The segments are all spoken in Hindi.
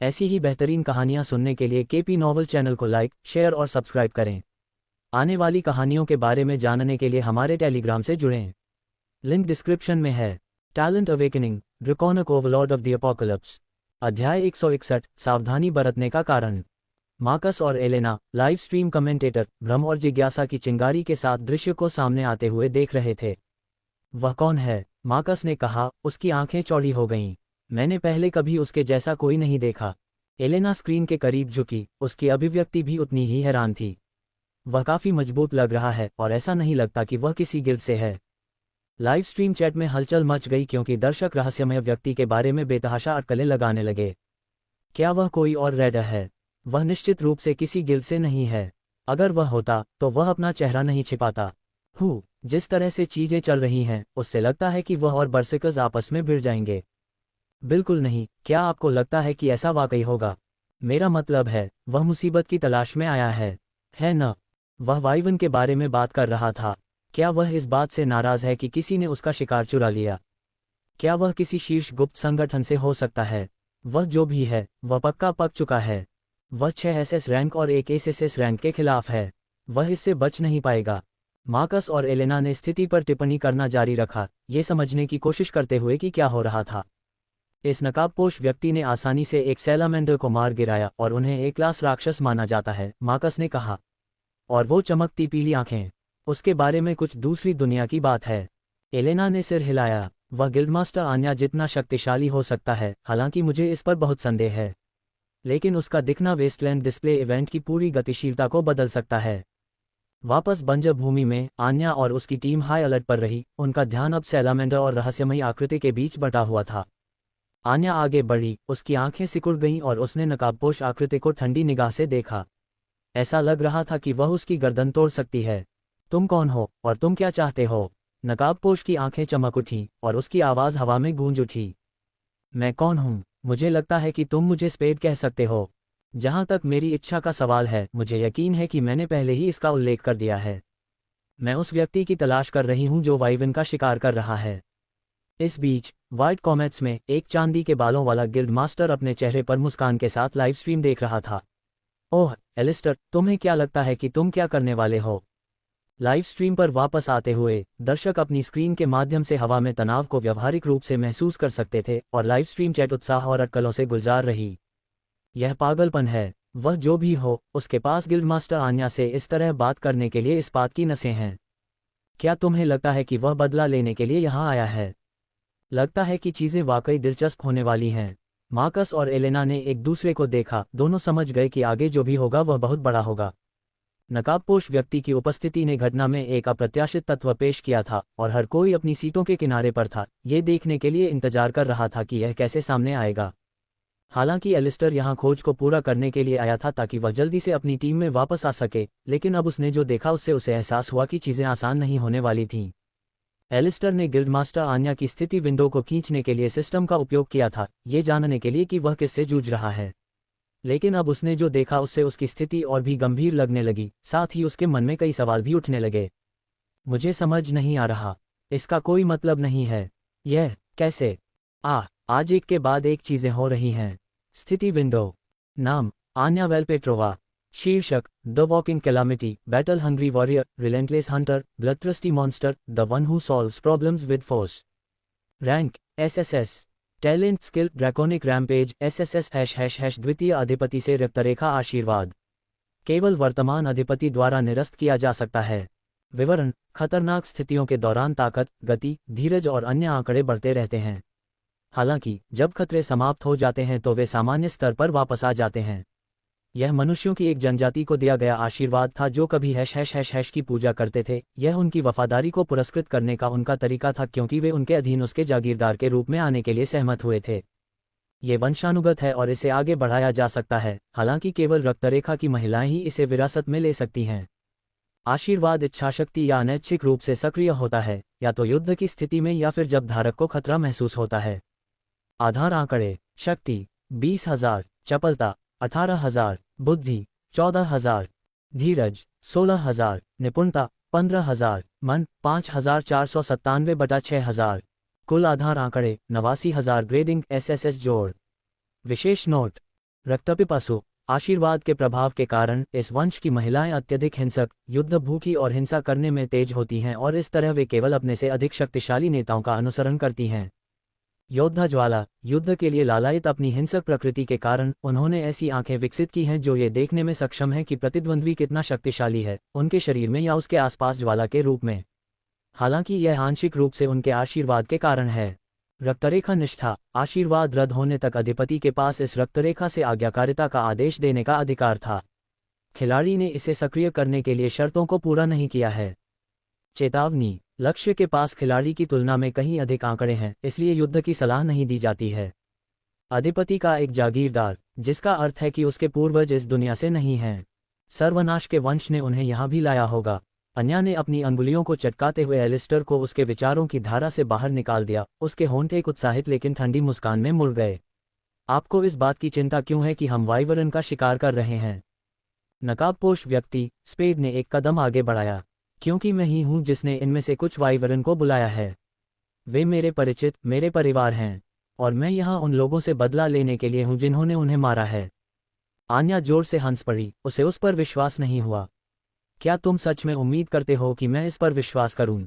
ऐसी ही बेहतरीन कहानियाँ सुनने के लिए केपी नॉवल चैनल को लाइक, शेयर और सब्सक्राइब करें। आने वाली कहानियों के बारे में जानने के लिए हमारे टेलीग्राम से जुड़ें। लिंक डिस्क्रिप्शन में है। Talent awakening, draconic overlord of the apocalypse. अध्याय 161, सावधानी बरतने का कारण। मार्कस और एलेना, लाइव स्ट्रीम कमेंटेटर, भ्रम और जिज्ञासा की चिंगारी के साथ दृश्य को सामने आते हुए देख रहे थे। वह कौन है? मार्कस ने कहा। उसकी आंखें चौड़ी हो गईं। मैंने पहले कभी उसके जैसा कोई नहीं देखा। एलेना स्क्रीन के करीब झुकी, उसकी अभिव्यक्ति भी उतनी ही हैरान थी। वह काफी मजबूत लग रहा है और ऐसा नहीं लगता कि वह किसी गिल्ड से है। लाइव स्ट्रीम चैट में हलचल मच गई क्योंकि दर्शक रहस्यमय व्यक्ति के बारे में बेतहाशा अटकलें लगाने लगे। क्या वह कोई और रेडर है? वह निश्चित रूप से किसी गिल्ड से नहीं है। अगर वह होता तो वह अपना चेहरा नहीं छिपाता। जिस तरह से चीजें चल रही हैं, उससे लगता है कि वह और बर्सिकर्स आपस में भिड़ जाएंगे। बिल्कुल नहीं। क्या आपको लगता है कि ऐसा वाकई होगा? मेरा मतलब है, वह मुसीबत की तलाश में आया है न? वह वाइवन के बारे में बात कर रहा था। क्या वह इस बात से नाराज है कि किसी ने उसका शिकार चुरा लिया? क्या वह किसी शीर्ष गुप्त संगठन से हो सकता है? वह जो भी है, वह पक्का पक चुका है। वह 6 SS रैंक और 1 SSS रैंक के खिलाफ है। वह इससे बच नहीं पाएगा। मार्कस और एलेना ने स्थिति पर टिप्पणी करना जारी रखा, ये समझने की कोशिश करते हुए कि क्या हो रहा था। इस नकाबपोश व्यक्ति ने आसानी से एक सैलामेंडर को मार गिराया और उन्हें एक क्लास राक्षस माना जाता है, मार्कस ने कहा। और वो चमकती पीली आंखें, उसके बारे में कुछ दूसरी दुनिया की बात है। एलेना ने सिर हिलाया। वह गिल्डमास्टर आन्या जितना शक्तिशाली हो सकता है, हालांकि मुझे इस पर बहुत संदेह है। लेकिन उसका दिखना वेस्टलैंड डिस्प्ले इवेंट की पूरी गतिशीलता को बदल सकता है। वापस बंजर भूमि में आन्या और उसकी टीम हाई अलर्ट पर रही। उनका ध्यान अब सैलामेंडर और रहस्यमयी आकृति के बीच बटा हुआ था। आन्या आगे बढ़ी, उसकी आंखें सिकुड़ गईं और उसने नकाबपोश आकृति को ठंडी निगाह से देखा। ऐसा लग रहा था कि वह उसकी गर्दन तोड़ सकती है। तुम कौन हो और तुम क्या चाहते हो? नकाबपोश की आंखें चमक उठीं और उसकी आवाज़ हवा में गूंज उठी। मैं कौन हूँ? मुझे लगता है कि तुम मुझे स्पेड कह सकते हो। जहाँ तक मेरी इच्छा का सवाल है, मुझे यकीन है कि मैंने पहले ही इसका उल्लेख कर दिया है। मैं उस व्यक्ति की तलाश कर रही हूँ जो वाइवन का शिकार कर रहा है। इस बीच व्हाइट कॉमेट्स में एक चांदी के बालों वाला गिल्ड मास्टर अपने चेहरे पर मुस्कान के साथ लाइव स्ट्रीम देख रहा था। ओह एलिस्टर, तुम्हें क्या लगता है कि तुम क्या करने वाले हो? लाइव स्ट्रीम पर वापस आते हुए दर्शक अपनी स्क्रीन के माध्यम से हवा में तनाव को व्यवहारिक रूप से महसूस कर सकते थे और लाइव स्ट्रीम चैट उत्साह और अटकलों से गुलजार रही। यह पागलपन है। वह जो भी हो, उसके पास गिल्ड मास्टर आन्या से इस तरह बात करने के लिए इस्पात की नसें हैं। क्या तुम्हें लगता है कि वह बदला लेने के लिए यहाँ आया है? लगता है कि चीज़ें वाकई दिलचस्प होने वाली हैं। मार्कस और एलेना ने एक दूसरे को देखा। दोनों समझ गए कि आगे जो भी होगा वह बहुत बड़ा होगा। नकाबपोश व्यक्ति की उपस्थिति ने घटना में एक अप्रत्याशित तत्व पेश किया था और हर कोई अपनी सीटों के किनारे पर था, ये देखने के लिए इंतजार कर रहा था कि यह कैसे सामने आएगा। हालांकि एलिस्टर यहाँ खोज को पूरा करने के लिए आया था ताकि वह जल्दी से अपनी टीम में वापस आ सके, लेकिन अब उसने जो देखा उससे उसे एहसास हुआ कि चीज़ें आसान नहीं होने वाली थीं। एलिस्टर ने गिल्डमास्टर आन्या की स्थिति विंडो को खींचने के लिए सिस्टम का उपयोग किया था, ये जानने के लिए कि वह किससे जूझ रहा है। लेकिन अब उसने जो देखा उससे उसकी स्थिति और भी गंभीर लगने लगी, साथ ही उसके मन में कई सवाल भी उठने लगे। मुझे समझ नहीं आ रहा। इसका कोई मतलब नहीं है। यह कैसे? आज एक के बाद एक चीज़ें हो रही हैं। स्थिति विंडो। नाम आन्या वेलपेट्रोवा। शीर्षक the walking calamity, battle hungry warrior, relentless hunter, bloodthirsty monster, the one who solves problems with force. Rank SSS। Talent skill draconic rampage SSS द्वितीय अधिपति से रक्तरेखा आशीर्वाद। केवल वर्तमान अधिपति द्वारा निरस्त किया जा सकता है। विवरण: खतरनाक स्थितियों के दौरान ताकत, गति, धीरज और अन्य आंकड़े बढ़ते रहते हैं। हालांकि जब खतरे समाप्त हो जाते हैं तो वे सामान्य स्तर पर वापस आ जाते हैं। यह मनुष्यों की एक जनजाति को दिया गया आशीर्वाद था जो कभी # की पूजा करते थे। यह उनकी वफादारी को पुरस्कृत करने का उनका तरीका था क्योंकि वे उनके अधीन उसके जागीरदार के रूप में आने के लिए सहमत हुए थे। ये वंशानुगत है और इसे आगे बढ़ाया जा सकता है, हालांकि केवल रक्तरेखा की महिलाएं ही इसे विरासत में ले सकती हैं। आशीर्वाद इच्छाशक्ति या अनैच्छिक रूप से सक्रिय होता है, या तो युद्ध की स्थिति में या फिर जब धारक को खतरा महसूस होता है। आधार आंकड़े: शक्ति 20,000, चपलता 18,000, बुद्धि 14,000, धीरज 16,000, निपुणता 15,000, मन 5,497/6000। कुल आधार आंकड़े 89,000। ग्रेडिंग SSS जोड़। विशेष नोट: रक्तपिपासु आशीर्वाद के प्रभाव के कारण इस वंश की महिलाएं अत्यधिक हिंसक, युद्ध भूखी और हिंसा करने में तेज होती हैं और इस तरह वे केवल अपने से अधिक शक्तिशाली नेताओं का अनुसरण करती हैं। योद्धा ज्वाला युद्ध के लिए लालायित अपनी हिंसक प्रकृति के कारण उन्होंने ऐसी आंखें विकसित की हैं जो ये देखने में सक्षम हैं कि प्रतिद्वंद्वी कितना शक्तिशाली है, उनके शरीर में या उसके आसपास ज्वाला के रूप में। हालांकि यह आंशिक रूप से उनके आशीर्वाद के कारण है। रक्तरेखा निष्ठा आशीर्वाद रद्द होने तक अधिपति के पास इस रक्तरेखा से आज्ञाकारिता का आदेश देने का अधिकार था। खिलाड़ी ने इसे सक्रिय करने के लिए शर्तों को पूरा नहीं किया है। चेतावनी लक्ष्य के पास खिलाड़ी की तुलना में कहीं अधिक आंकड़े हैं, इसलिए युद्ध की सलाह नहीं दी जाती है। अधिपति का एक जागीरदार, जिसका अर्थ है कि उसके पूर्वज इस दुनिया से नहीं हैं। सर्वनाश के वंश ने उन्हें यहाँ भी लाया होगा। अन्या ने अपनी अंगुलियों को चटकाते हुए एलिस्टर को उसके विचारों की धारा से बाहर निकाल दिया। उसके होंठ एक उत्साहित लेकिन ठंडी मुस्कान में मुड़ गए। आपको इस बात की चिंता क्यों है कि हम वाइवरन का शिकार कर रहे हैं? नकाबपोश व्यक्ति स्पेड ने एक कदम आगे बढ़ाया। क्योंकि मैं ही हूं जिसने इनमें से कुछ वाइवरन को बुलाया है। वे मेरे परिचित, मेरे परिवार हैं, और मैं यहाँ उन लोगों से बदला लेने के लिए हूं जिन्होंने उन्हें मारा है। आन्या जोर से हंस पड़ी। उसे उस पर विश्वास नहीं हुआ। क्या तुम सच में उम्मीद करते हो कि मैं इस पर विश्वास करूं?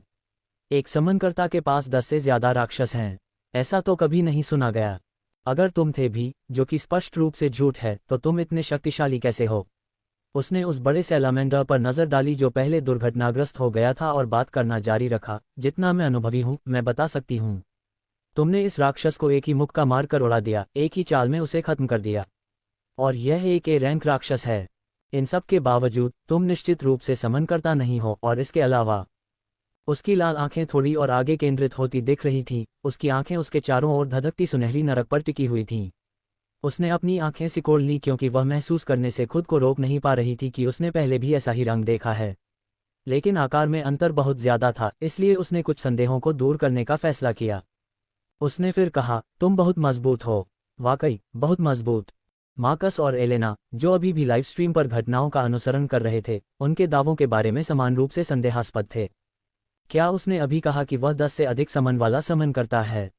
एक समनकर्ता के पास 10 से ज्यादा राक्षस हैं। ऐसा तो कभी नहीं सुना गया। अगर तुम थे भी, जो कि स्पष्ट रूप से झूठ है, तो तुम इतने शक्तिशाली कैसे हो? उसने उस बड़े सैलामेंडर पर नजर डाली जो पहले दुर्घटनाग्रस्त हो गया था और बात करना जारी रखा। जितना मैं अनुभवी हूं, मैं बता सकती हूं। तुमने इस राक्षस को एक ही मुक्का मारकर उड़ा दिया, एक ही चाल में उसे खत्म कर दिया। और यह एक ए रैंक राक्षस है। इन सब के बावजूद तुम निश्चित रूप से समनकर्ता नहीं हो, और इसके अलावा उसकी लाल आंखें थोड़ी और आगे केंद्रित होती दिख रही थीं। उसकी आंखें उसके चारों ओर धधकती सुनहरी नरक पर टिकी हुई थीं। उसने अपनी आंखें सिकोड़ ली क्योंकि वह महसूस करने से खुद को रोक नहीं पा रही थी कि उसने पहले भी ऐसा ही रंग देखा है, लेकिन आकार में अंतर बहुत ज्यादा था। इसलिए उसने कुछ संदेहों को दूर करने का फैसला किया। उसने फिर कहा, तुम बहुत मजबूत हो। वाकई बहुत मजबूत। मार्कस और एलेना, जो अभी भी लाइव स्ट्रीम पर घटनाओं का अनुसरण कर रहे थे, उनके दावों के बारे में समान रूप से संदेहास्पद थे। क्या उसने अभी कहा कि वह 10 से अधिक समन वाला समन करता है?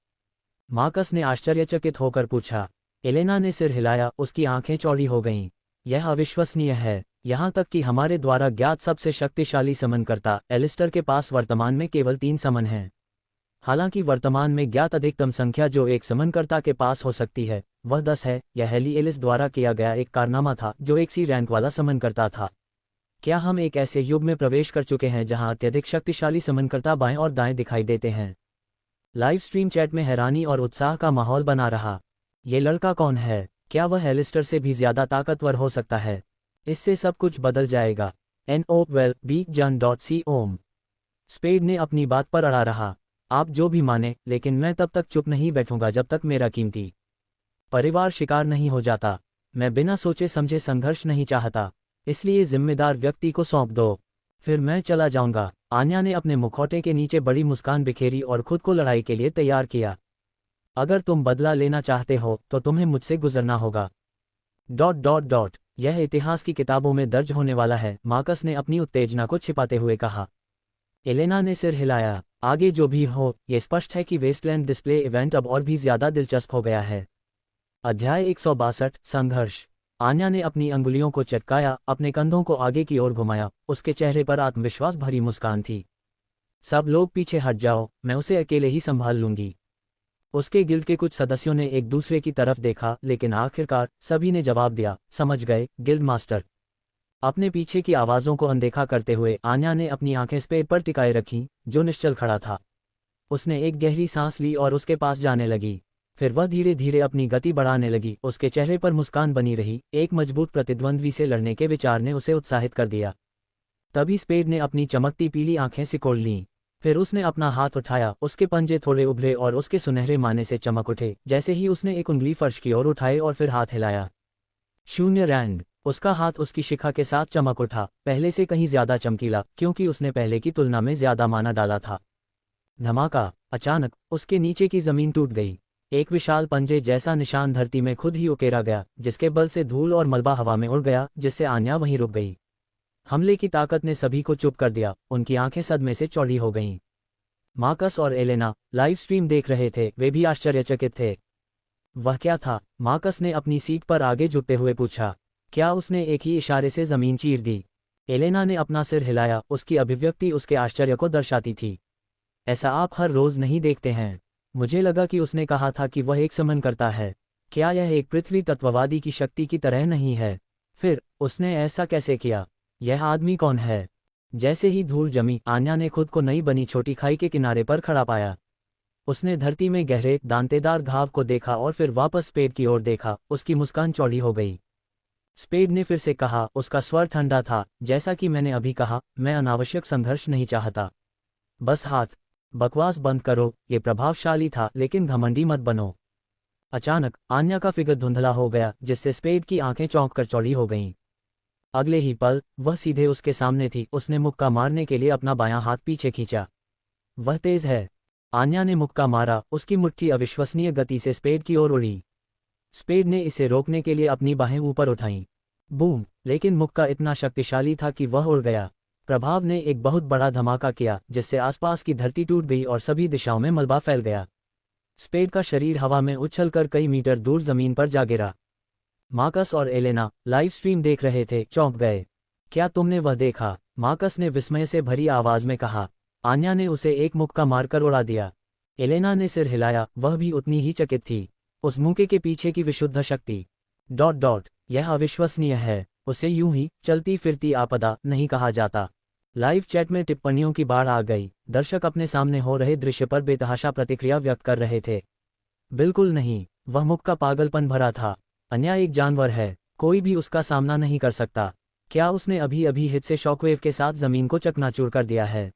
मार्कस ने आश्चर्यचकित होकर पूछा। एलेना ने सिर हिलाया। उसकी आंखें चौड़ी हो गईं। यह अविश्वसनीय है। यहाँ तक कि हमारे द्वारा ज्ञात सबसे शक्तिशाली समनकर्ता एलिस्टर के पास वर्तमान में केवल 3 समन हैं। हालांकि वर्तमान में ज्ञात अधिकतम संख्या जो एक समनकर्ता के पास हो सकती है, वह 10 है। यह हेली एलिस द्वारा किया गया एक कारनामा था, जो एक सी रैंक वाला समनकर्ता था। क्या हम एक ऐसे युग में प्रवेश कर चुके हैं जहां अत्यधिक शक्तिशाली समनकर्ता बाएं और दाएं दिखाई देते हैं? लाइव स्ट्रीम चैट में हैरानी और उत्साह का माहौल बना रहा। ये लड़का कौन है? क्या वह एलिस्टर से भी ज्यादा ताकतवर हो सकता है? इससे सब कुछ बदल जाएगा। NOWELLBeakJan.com। स्पेड ने अपनी बात पर अड़ा रहा। आप जो भी माने, लेकिन मैं तब तक चुप नहीं बैठूंगा जब तक मेरा कीमती परिवार शिकार नहीं हो जाता। मैं बिना सोचे समझे संघर्ष नहीं चाहता, इसलिए जिम्मेदार व्यक्ति को सौंप दो, फिर मैं चला जाऊंगा। आन्या ने अपने मुखौटे के नीचे बड़ी मुस्कान बिखेरी और खुद को लड़ाई के लिए तैयार किया। अगर तुम बदला लेना चाहते हो तो तुम्हें मुझसे गुजरना होगा। ... यह इतिहास की किताबों में दर्ज होने वाला है, मार्कस ने अपनी उत्तेजना को छिपाते हुए कहा। एलेना ने सिर हिलाया। आगे जो भी हो, ये स्पष्ट है कि वेस्टलैंड डिस्प्ले इवेंट अब और भी ज्यादा दिलचस्प हो गया है। अध्याय 162 संघर्ष। आन्या ने अपनी अंगुलियों को चटकाया, अपने कंधों को आगे की ओर घुमाया। उसके चेहरे पर आत्मविश्वास भरी मुस्कान थी। सब लोग पीछे हट जाओ, मैं उसे अकेले ही संभाल लूंगी। उसके गिल्ड के कुछ सदस्यों ने एक दूसरे की तरफ देखा, लेकिन आखिरकार सभी ने जवाब दिया, समझ गए, गिल्ड मास्टर। अपने पीछे की आवाज़ों को अनदेखा करते हुए आन्या ने अपनी आंखें स्पेड पर टिकाए रखीं, जो निश्चल खड़ा था। उसने एक गहरी सांस ली और उसके पास जाने लगी। फिर वह धीरे धीरे अपनी गति बढ़ाने लगी। उसके चेहरे पर मुस्कान बनी रही। एक मजबूत प्रतिद्वंद्वी से लड़ने के विचार ने उसे उत्साहित कर दिया। तभी स्पेड ने अपनी चमकती पीली आंखें सिकोड़ लीं। फिर उसने अपना हाथ उठाया। उसके पंजे थोड़े उभरे और उसके सुनहरे माने से चमक उठे। जैसे ही उसने एक उंगली फर्श की ओर उठाई और फिर हाथ हिलाया, 0 रैंड। उसका हाथ उसकी शिखा के साथ चमक उठा, पहले से कहीं ज्यादा चमकीला, क्योंकि उसने पहले की तुलना में ज्यादा माना डाला था। धमाका! अचानक उसके नीचे की जमीन टूट गई। एक विशाल पंजे जैसा निशान धरती में खुद ही उकेरा गया, जिसके बल से धूल और मलबा हवा में उड़ गया, जिससे आन्या वहीं रुक गई। हमले की ताकत ने सभी को चुप कर दिया। उनकी आंखें सदमे से चौड़ी हो गईं। मार्कस और एलेना लाइव स्ट्रीम देख रहे थे। वे भी आश्चर्यचकित थे। वह क्या था? मार्कस ने अपनी सीट पर आगे झुकते हुए पूछा। क्या उसने एक ही इशारे से जमीन चीर दी? एलेना ने अपना सिर हिलाया, उसकी अभिव्यक्ति उसके आश्चर्य को दर्शाती थी। ऐसा आप हर रोज नहीं देखते हैं। मुझे लगा कि उसने कहा था कि वह एक समन करता है। क्या यह एक पृथ्वी तत्ववादी की शक्ति की तरह नहीं है? फिर उसने ऐसा कैसे किया? यह आदमी कौन है? जैसे ही धूल जमी, आन्या ने खुद को नई बनी छोटी खाई के किनारे पर खड़ा पाया। उसने धरती में गहरे दांतेदार घाव को देखा और फिर वापस स्पेड की ओर देखा। उसकी मुस्कान चौड़ी हो गई। स्पेड ने फिर से कहा, उसका स्वर ठंडा था। जैसा कि मैंने अभी कहा, मैं अनावश्यक संघर्ष नहीं चाहता। बस हाथ। बकवास बंद करो। ये प्रभावशाली था, लेकिन घमंडी मत बनो। अचानक आन्या का फिगर धुंधला हो गया, जिससे स्पेड की आंखें चौंक कर चौड़ी हो गईं। अगले ही पल वह सीधे उसके सामने थी। उसने मुक्का मारने के लिए अपना बायां हाथ पीछे खींचा। वह तेज है। आन्या ने मुक्का मारा। उसकी मुट्ठी अविश्वसनीय गति से स्पेड की ओर उड़ी। स्पेड ने इसे रोकने के लिए अपनी बाहें ऊपर उठाईं। बूम! लेकिन मुक्का इतना शक्तिशाली था कि वह उड़ गया। प्रभाव ने एक बहुत बड़ा धमाका किया, जिससे आसपास की धरती टूट गई और सभी दिशाओं में मलबा फैल गया। स्पेड का शरीर हवा में उछलकर कई मीटर दूर जमीन पर जा गिरा। मार्कस और एलेना लाइव स्ट्रीम देख रहे थे, चौंक गए। क्या तुमने वह देखा? मार्कस ने विस्मय से भरी आवाज में कहा। आन्या ने उसे एक मुक्का मारकर उड़ा दिया। एलेना ने सिर हिलाया, वह भी उतनी ही चकित थी। उस मुक्के के पीछे की विशुद्ध शक्ति। ... यह अविश्वसनीय है। उसे यूं ही चलती फिरती आपदा नहीं कहा जाता। लाइव चैट में टिप्पणियों की बाढ़ आ गई। दर्शक अपने सामने हो रहे दृश्य पर बेतहाशा प्रतिक्रिया व्यक्त कर रहे थे। बिल्कुल नहीं, वह मुक्का पागलपन भरा था। अन्य एक जानवर है, कोई भी उसका सामना नहीं कर सकता। क्या उसने अभी अभी हिट से शॉकवेव के साथ जमीन को चकनाचूर कर दिया है?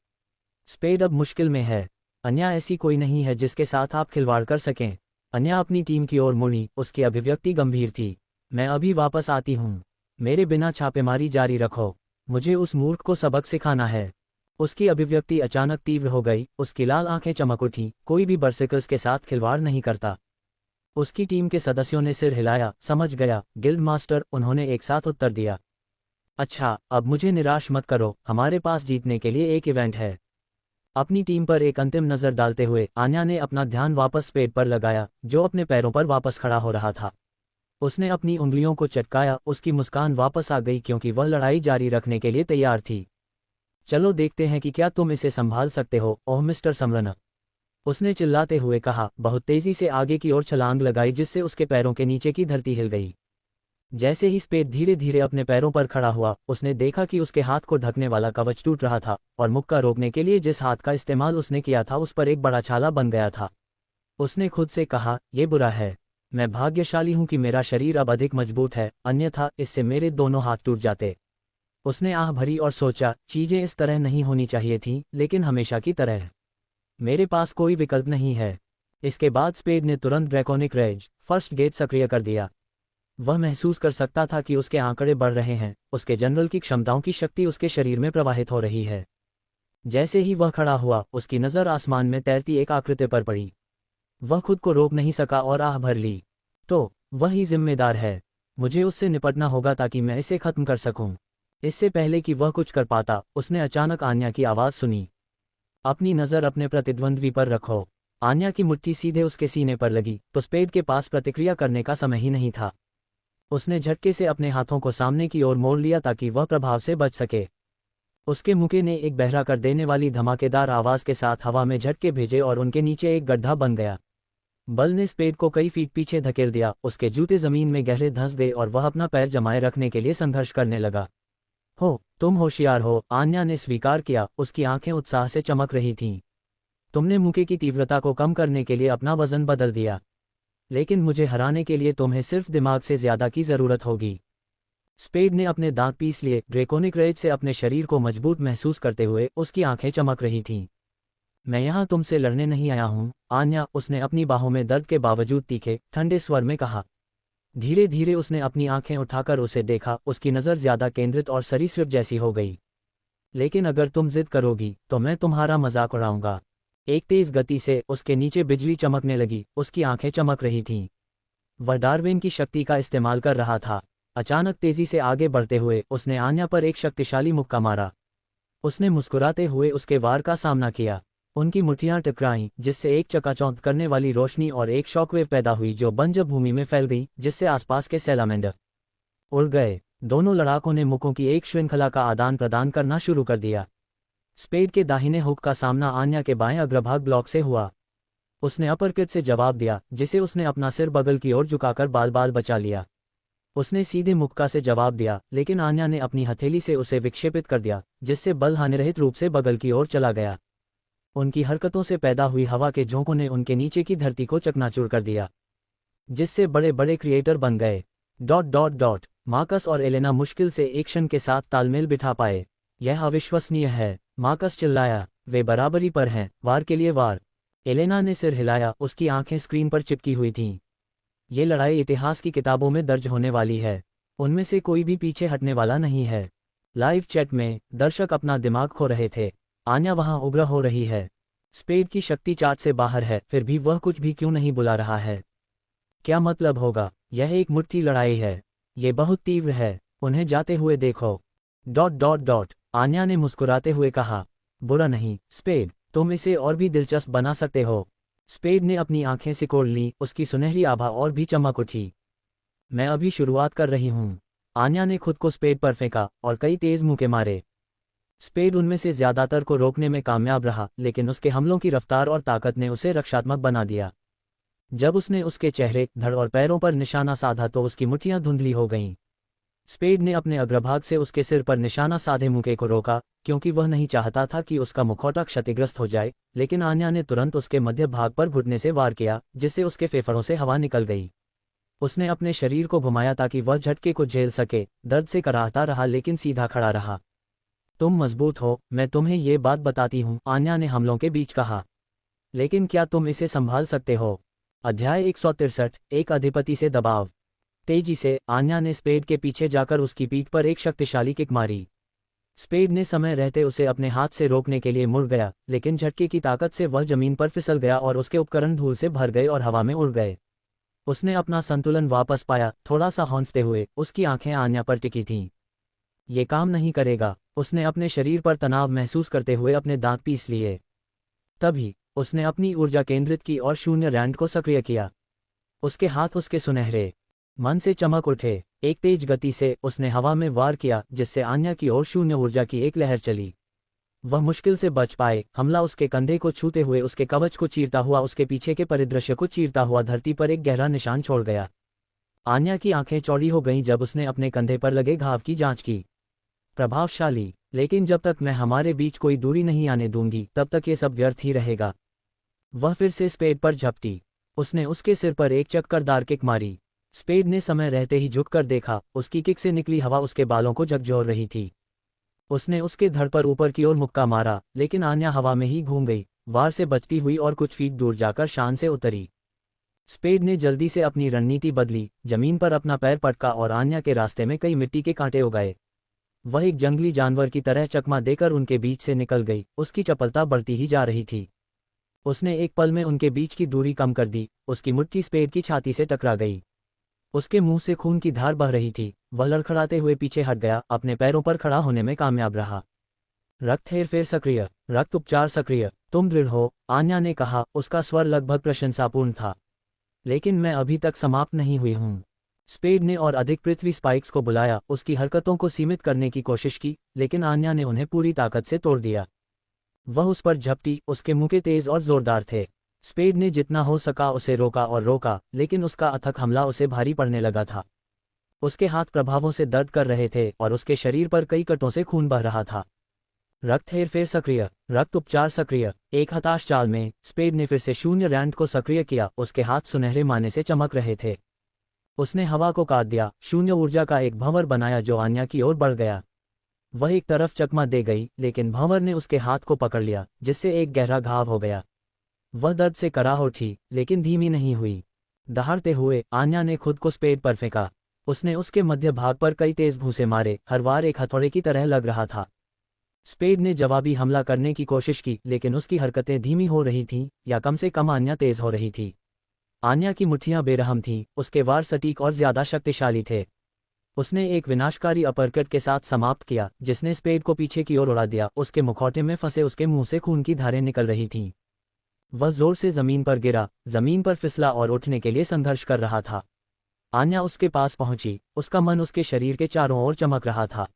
स्पेड अब मुश्किल में है। अन्य ऐसी कोई नहीं है जिसके साथ आप खिलवाड़ कर सकें। अन्य अपनी टीम की ओर मुड़ी, उसकी अभिव्यक्ति गंभीर थी। मैं अभी वापस आती हूँ। मेरे बिना छापेमारी जारी रखो। मुझे उस मूर्ख को सबक सिखाना है। उसकी अभिव्यक्ति अचानक तीव्र हो गई, उसकी लाल आंखें चमक उठीं। कोई भी बर्सिकल्स के साथ खिलवाड़ नहीं करता। उसकी टीम के सदस्यों ने सिर हिलाया। समझ गया, गिल्ड मास्टर, उन्होंने एक साथ उत्तर दिया। अच्छा, अब मुझे निराश मत करो, हमारे पास जीतने के लिए एक इवेंट है। अपनी टीम पर एक अंतिम नज़र डालते हुए आन्या ने अपना ध्यान वापस स्पेड पर लगाया, जो अपने पैरों पर वापस खड़ा हो रहा था। उसने अपनी उंगलियों को चटकाया। उसकी मुस्कान वापस आ गई, क्योंकि वह लड़ाई जारी रखने के लिए तैयार थी। चलो देखते हैं कि क्या तुम इसे संभाल सकते हो, ओह मिस्टर समरन, उसने चिल्लाते हुए कहा। बहुत तेजी से आगे की ओर छलांग लगाई, जिससे उसके पैरों के नीचे की धरती हिल गई। जैसे ही स्पेड धीरे धीरे अपने पैरों पर खड़ा हुआ, उसने देखा कि उसके हाथ को ढकने वाला कवच टूट रहा था, और मुक्का रोकने के लिए जिस हाथ का इस्तेमाल उसने किया था उस पर एक बड़ा छाला बन गया था। उसने खुद से कहा, यह बुरा है। मैं भाग्यशाली हूं कि मेरा शरीर अब अधिक मजबूत है, अन्यथा इससे मेरे दोनों हाथ टूट जाते। उसने आह भरी और सोचा, चीजें इस तरह नहीं होनी चाहिए थीं, लेकिन हमेशा की तरह मेरे पास कोई विकल्प नहीं है। इसके बाद स्पेड ने तुरंत ड्रैकोनिक रेज फर्स्ट गेट सक्रिय कर दिया। वह महसूस कर सकता था कि उसके आंकड़े बढ़ रहे हैं, उसके जनरल की क्षमताओं की शक्ति उसके शरीर में प्रवाहित हो रही है। जैसे ही वह खड़ा हुआ, उसकी नज़र आसमान में तैरती एक आकृति पर पड़ी। वह खुद को रोक नहीं सका और आह भर ली। तो वह ही जिम्मेदार है। मुझे उससे निपटना होगा ताकि मैं इसे खत्म कर सकूं। इससे पहले कि वह कुछ कर पाता, उसने अचानक आन्या की आवाज़ सुनी। अपनी नज़र अपने प्रतिद्वंद्वी पर रखो। आन्या की मुट्ठी सीधे उसके सीने पर लगी, तो स्पेड के पास प्रतिक्रिया करने का समय ही नहीं था। उसने झटके से अपने हाथों को सामने की ओर मोड़ लिया ताकि वह प्रभाव से बच सके। उसके मुक्के ने एक बहरा कर देने वाली धमाकेदार आवाज़ के साथ हवा में झटके भेजे और उनके नीचे एक गड्ढा बन गया। बल ने स्पेड को कई फीट पीछे धकेल दिया। उसके जूते जमीन में गहरे धंस गए और वह अपना पैर जमाए रखने के लिए संघर्ष करने लगा। हो, तुम होशियार हो, आन्या ने स्वीकार किया। उसकी आंखें उत्साह से चमक रही थीं। तुमने मुक्के की तीव्रता को कम करने के लिए अपना वजन बदल दिया, लेकिन मुझे हराने के लिए तुम्हें सिर्फ दिमाग से ज्यादा की जरूरत होगी। स्पेड ने अपने दांत पीस लिए, ड्रैकोनिक रेज से अपने शरीर को मजबूत महसूस करते हुए। उसकी आंखें चमक रही थीं। मैं यहाँ तुमसे लड़ने नहीं आया हूँ, आन्या, उसने अपनी बाहों में दर्द के बावजूद तीखे, ठंडे स्वर में कहा। धीरे धीरे उसने अपनी आंखें उठाकर उसे देखा। उसकी नज़र ज्यादा केंद्रित और सरीसृप जैसी हो गई। लेकिन अगर तुम जिद करोगी तो मैं तुम्हारा मजाक उड़ाऊंगा। एक तेज गति से उसके नीचे बिजली चमकने लगी। उसकी आंखें चमक रही थीं। वह डार्विन की शक्ति का इस्तेमाल कर रहा था। अचानक तेजी से आगे बढ़ते हुए उसने आन्या पर एक शक्तिशाली मुक्का मारा। उसने मुस्कुराते हुए उसके वार का सामना किया। उनकी मुट्ठियां टकराईं, जिससे एक चकाचौंध करने वाली रोशनी और एक शॉकवेव पैदा हुई जो बंजर भूमि में फैल गई, जिससे आसपास के सैलामेंडर उड़ गए। दोनों लड़ाकों ने मुखों की एक श्रृंखला का आदान प्रदान करना शुरू कर दिया। स्पेड के दाहिने हुक का सामना आन्या के बाएं अग्रभाग ब्लॉक से हुआ। उसने अपरकट से जवाब दिया, जिसे उसने अपना सिर बगल की ओर झुकाकर बाल बाल बचा लिया। उसने सीधे मुक्का से जवाब दिया, लेकिन आन्या ने अपनी हथेली से उसे विक्षेपित कर दिया, जिससे बल हानिरहित रूप से बगल की ओर चला गया। उनकी हरकतों से पैदा हुई हवा के झोंकों ने उनके नीचे की धरती को चकनाचूर कर दिया, जिससे बड़े बड़े क्रिएटर बन गए। मार्कस और एलेना मुश्किल से एक क्षण के साथ तालमेल बिठा पाए। यह अविश्वसनीय है, मार्कस चिल्लाया। वे बराबरी पर हैं, वार के लिए वार। एलेना ने सिर हिलाया, उसकी आंखें स्क्रीन पर चिपकी हुई थीं। ये लड़ाई इतिहास की किताबों में दर्ज होने वाली है। उनमें से कोई भी पीछे हटने वाला नहीं है। लाइव चैट में दर्शक अपना दिमाग खो रहे थे। आन्या वहां उग्र हो रही है। स्पेड की शक्ति चार्ट से बाहर है, फिर भी वह कुछ भी क्यों नहीं बुला रहा है? क्या मतलब होगा? यह एक मुट्ठी लड़ाई है। ये बहुत तीव्र है। उन्हें जाते हुए देखो। आन्या ने मुस्कुराते हुए कहा। बुरा नहीं, स्पेड, तुम इसे और भी दिलचस्प बना सकते हो। स्पेड ने अपनी आंखें सिकोड़ ली, उसकी सुनहरी आभा और भी चमक उठी। मैं अभी शुरुआत कर रही हूं। आन्या ने खुद को स्पेड पर फेंका और कई तेज मुक्के मारे। स्पेड उनमें से ज्यादातर को रोकने में कामयाब रहा, लेकिन उसके हमलों की रफ्तार और ताकत ने उसे रक्षात्मक बना दिया। जब उसने उसके चेहरे, धड़ और पैरों पर निशाना साधा तो उसकी मुट्ठियां धुंधली हो गईं। स्पेड ने अपने अग्रभाग से उसके सिर पर निशाना साधे मुक्के को रोका, क्योंकि वह नहीं चाहता था कि उसका मुखौटा क्षतिग्रस्त हो जाए, लेकिन आन्या ने तुरंत उसके मध्य भाग पर घुटने से वार किया, जिससे उसके फेफड़ों से हवा निकल गई। उसने अपने शरीर को घुमाया ताकि वह झटके को झेल सके। दर्द से कराहता रहा, लेकिन सीधा खड़ा रहा। तुम मजबूत हो, मैं तुम्हें ये बात बताती हूँ, आन्या ने हमलों के बीच कहा। लेकिन क्या तुम इसे संभाल सकते हो? अध्याय 163, एक अधिपति से दबाव। तेजी से आन्या ने स्पेड के पीछे जाकर उसकी पीठ पर एक शक्तिशाली किक मारी। स्पेड ने समय रहते उसे अपने हाथ से रोकने के लिए मुड़ गया, लेकिन झटके की ताकत से वह जमीन पर फिसल गया और उसके उपकरण धूल से भर गए और हवा में उड़ गए। उसने अपना संतुलन वापस पाया, थोड़ा सा हौंफते हुए। उसकी आंखें आन्या पर टिकी थीं। ये काम नहीं करेगा। उसने अपने शरीर पर तनाव महसूस करते हुए अपने दांत पीस लिए। तभी उसने अपनी ऊर्जा केंद्रित की और शून्य रैंड को सक्रिय किया। उसके हाथ उसके सुनहरे मन से चमक उठे। एक तेज गति से उसने हवा में वार किया, जिससे आन्या की ओर शून्य ऊर्जा की एक लहर चली। वह मुश्किल से बच पाए। हमला उसके कंधे को छूते हुए उसके कवच को चीरता हुआ, उसके पीछे के परिदृश्य को चीरता हुआ धरती पर एक गहरा निशान छोड़ गया। आन्या की आंखें चौड़ी हो गईं जब उसने अपने कंधे पर लगे घाव की जांच की। प्रभावशाली, लेकिन जब तक मैं हमारे बीच कोई दूरी नहीं आने दूंगी, तब तक ये सब व्यर्थ ही रहेगा। वह फिर से स्पेड पर झपटी। उसने उसके सिर पर एक चक्करदार किक मारी। स्पेड ने समय रहते ही झुककर देखा। उसकी किक से निकली हवा उसके बालों को झकझोर रही थी। उसने उसके धड़ पर ऊपर की ओर मुक्का मारा, लेकिन आन्या हवा में ही घूम गई, वार से बचती हुई और कुछ फीट दूर जाकर शान से उतरी। स्पेड ने जल्दी से अपनी रणनीति बदली, जमीन पर अपना पैर पटका और आन्या के रास्ते में कई मिट्टी के कांटे उगाए। वह एक जंगली जानवर की तरह चकमा देकर उनके बीच से निकल गई। उसकी चपलता बढ़ती ही जा रही थी। उसने एक पल में उनके बीच की दूरी कम कर दी। उसकी मुट्ठी स्पेड की छाती से टकरा गई। उसके मुंह से खून की धार बह रही थी। वह लड़खड़ाते हुए पीछे हट गया, अपने पैरों पर खड़ा होने में कामयाब रहा। रक्त हेरफेर सक्रिय, रक्त उपचार सक्रिय। तुम दृढ़ हो, आन्या ने कहा। उसका स्वर लगभग प्रशंसापूर्ण था। लेकिन मैं अभी तक समाप्त नहीं हुई हूं। स्पेड ने और अधिक पृथ्वी स्पाइक्स को बुलाया, उसकी हरकतों को सीमित करने की कोशिश की, लेकिन आन्या ने उन्हें पूरी ताकत से तोड़ दिया। वह उस पर झपटी। उसके मुक्के तेज और जोरदार थे। स्पेड ने जितना हो सका उसे रोका और रोका, लेकिन उसका अथक हमला उसे भारी पड़ने लगा था। उसके हाथ प्रभावों से दर्द कर रहे थे और उसके शरीर पर कई कटों से खून बह रहा था। रक्त हेरफेर सक्रिय, रक्त उपचार सक्रिय। एक हताश चाल में स्पेड ने फिर से शून्य रैंड को सक्रिय किया। उसके हाथ सुनहरे माने से चमक रहे थे। उसने हवा को काट दिया, शून्य ऊर्जा का एक भंवर बनाया जो आन्या की ओर बढ़ गया। वह एक तरफ चकमा दे गई, लेकिन भंवर ने उसके हाथ को पकड़ लिया, जिससे एक गहरा घाव हो गया। वह दर्द से कराह उठी, लेकिन धीमी नहीं हुई। दहाड़ते हुए आन्या ने खुद को स्पेड पर फेंका। उसने उसके मध्य भाग पर कई तेज घूंसे मारे, हर वार एक हथौड़े की तरह लग रहा था। स्पेड ने जवाबी हमला करने की कोशिश की, लेकिन उसकी हरकतें धीमी हो रही थीं, या कम से कम आन्या तेज हो रही थी। आन्या की मुट्ठियां बेरहम थीं, उसके वार सटीक और ज्यादा शक्तिशाली थे। उसने एक विनाशकारी अपरकट के साथ समाप्त किया जिसने स्पेड को पीछे की ओर उड़ा दिया। उसके मुखौटे में फंसे उसके मुंह से खून की धारें निकल रही थीं। वह जोर से जमीन पर गिरा, जमीन पर फिसला और उठने के लिए संघर्ष कर रहा था। आन्या उसके पास पहुंची, उसका मन उसके शरीर के चारों ओर चमक रहा था।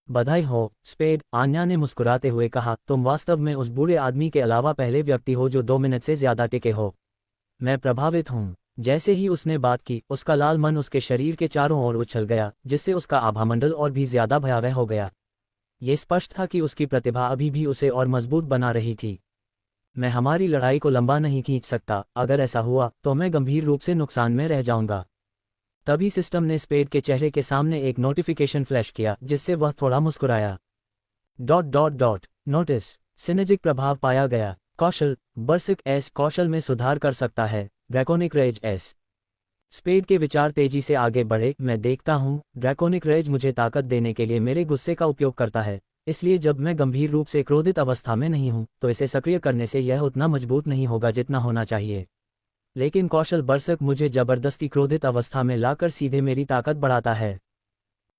बधाई हो, स्पेड, आन्या ने मुस्कुराते हुए कहा, तुम वास्तव में उस बूढ़े आदमी के अलावा पहले व्यक्ति हो जो 2 मिनट से ज्यादा टिके हो। मैं प्रभावित हूँ। जैसे ही उसने बात की, उसका लाल मन उसके शरीर के चारों ओर उछल गया, जिससे उसका आभामंडल और भी ज्यादा भयावह हो गया। ये स्पष्ट था कि उसकी प्रतिभा अभी भी उसे और मजबूत बना रही थी। मैं हमारी लड़ाई को लंबा नहीं खींच सकता, अगर ऐसा हुआ तो मैं गंभीर रूप से नुकसान में रह जाऊंगा। तभी सिस्टम ने स्पेड के चेहरे के सामने एक नोटिफिकेशन फ्लैश किया जिससे वह थोड़ा मुस्कुराया। नोटिस, सिनर्जिक प्रभाव पाया गया। कौशल, बर्सिक एस कौशल में सुधार कर सकता है। ड्रैकोनिक रेज एस। स्पेड के विचार तेजी से आगे बढ़े। मैं देखता हूँ, ड्रैकोनिक रेज मुझे ताकत देने के लिए मेरे गुस्से का उपयोग करता है, इसलिए जब मैं गंभीर रूप से क्रोधित अवस्था में नहीं हूँ तो इसे सक्रिय करने से यह उतना मजबूत नहीं होगा जितना होना चाहिए। लेकिन कौशल बर्सक मुझे जबरदस्ती क्रोधित अवस्था में लाकर सीधे मेरी ताकत बढ़ाता है।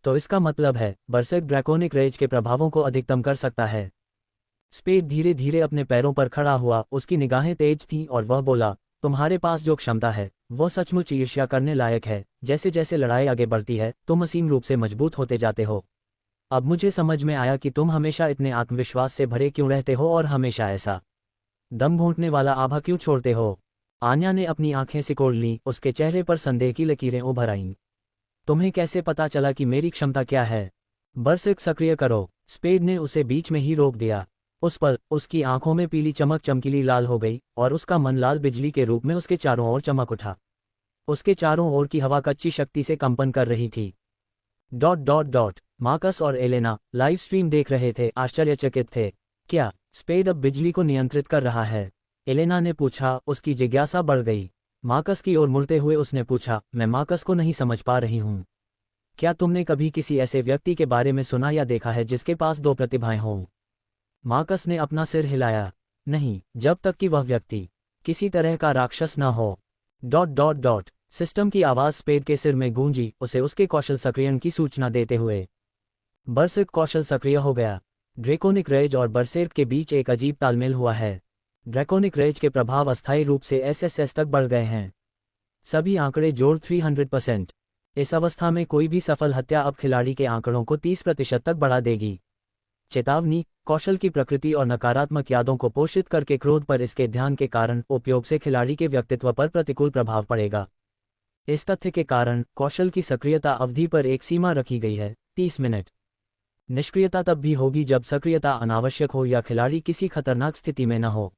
तो इसका मतलब है बर्सक ड्रैकोनिक रेज के प्रभावों को अधिकतम कर सकता है। स्पेड धीरे धीरे अपने पैरों पर खड़ा हुआ, उसकी निगाहें तेज थीं और वह बोला, तुम्हारे पास जो क्षमता है वो सचमुच ईर्ष्या करने लायक है। जैसे जैसे लड़ाई आगे बढ़ती है तुम असीम रूप से मजबूत होते जाते हो। अब मुझे समझ में आया कि तुम हमेशा इतने आत्मविश्वास से भरे क्यों रहते हो और हमेशा ऐसा दम घोंटने वाला आभा क्यों छोड़ते हो। आन्या ने अपनी आंखें सिकोड़ लीं, उसके चेहरे पर संदेह की लकीरें उभर आईं। तुम्हें कैसे पता चला कि मेरी क्षमता क्या है? बर्सिक सक्रिय करो। स्पेड ने उसे बीच में ही रोक दिया। उस पल उसकी आंखों में पीली चमक चमकीली लाल हो गई और उसका मन लाल बिजली के रूप में उसके चारों ओर चमक उठा। उसके चारों ओर की हवा कच्ची शक्ति से कंपन कर रही थी। मार्कस और एलेना लाइव स्ट्रीम देख रहे थे, आश्चर्यचकित थे। क्या स्पेड अब बिजली को नियंत्रित कर रहा है? एलेना ने पूछा, उसकी जिज्ञासा बढ़ गई। मार्कस की ओर मुड़ते हुए उसने पूछा, मैं मार्कस को नहीं समझ पा रही हूँ। क्या तुमने कभी किसी ऐसे व्यक्ति के बारे में सुना या देखा है जिसके पास 2 प्रतिभाएं हों? मार्कस ने अपना सिर हिलाया। नहीं, जब तक कि वह व्यक्ति किसी तरह का राक्षस न हो। सिस्टम की आवाज स्पेड के सिर में गूंजी, उसे उसके कौशल सक्रियण की सूचना देते हुए। बर्सिक कौशल सक्रिय हो गया। ड्रैकोनिक रेज और बर्सेर्क के बीच एक अजीब तालमेल हुआ है। ड्रैकोनिक रेज के प्रभाव अस्थायी रूप से एसएसएस तक बढ़ गए हैं। सभी आंकड़े जोड़ 300%। इस अवस्था में कोई भी सफल हत्या अब खिलाड़ी के आंकड़ों को 30% तक बढ़ा देगी। चेतावनी, कौशल की प्रकृति और नकारात्मक यादों को पोषित करके क्रोध पर इसके ध्यान के कारण उपयोग से खिलाड़ी के व्यक्तित्व पर प्रतिकूल प्रभाव पड़ेगा। इस तथ्य के कारण कौशल की सक्रियता अवधि पर एक सीमा रखी गई है, 30 मिनट। निष्क्रियता तब भी होगी जब सक्रियता अनावश्यक हो या खिलाड़ी किसी खतरनाक स्थिति में न हो।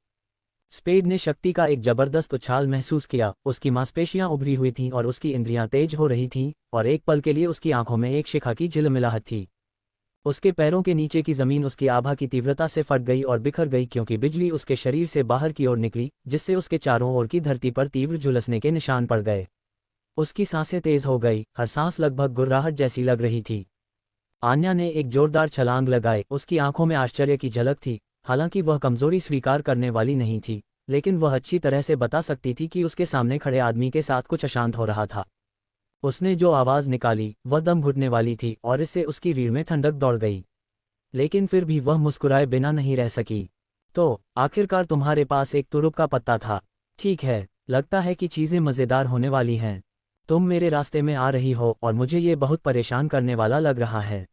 स्पेड ने शक्ति का एक जबरदस्त उछाल महसूस किया, उसकी मांसपेशियां उभरी हुई थीं और उसकी इंद्रियां तेज हो रही थीं, और एक पल के लिए उसकी आंखों में एक शिखा की झिलमिलाहट थी। उसके पैरों के नीचे की जमीन उसकी आभा की तीव्रता से फट गई और बिखर गई क्योंकि बिजली उसके शरीर से बाहर की ओर निकली, जिससे उसके चारों ओर की धरती पर तीव्र झुलसने के निशान पड़ गए। उसकी सांसें तेज हो गई, हर सांस लगभग गुर्राहट जैसी लग रही थी। आन्या ने एक जोरदार छलांग लगाई, उसकी आंखों में आश्चर्य की झलक थी। हालांकि वह कमजोरी स्वीकार करने वाली नहीं थी, लेकिन वह अच्छी तरह से बता सकती थी कि उसके सामने खड़े आदमी के साथ कुछ अशांत हो रहा था। उसने जो आवाज निकाली वह दम घुटने वाली थी और इससे उसकी रीढ़ में ठंडक दौड़ गई। लेकिन फिर भी वह मुस्कुराए बिना नहीं रह सकी। तो आखिरकार तुम्हारे पास एक तुरुप का पत्ता था। ठीक है, लगता है कि चीजें मजेदार होने वाली हैं। तुम मेरे रास्ते में आ रही हो और मुझे ये बहुत परेशान करने वाला लग रहा है।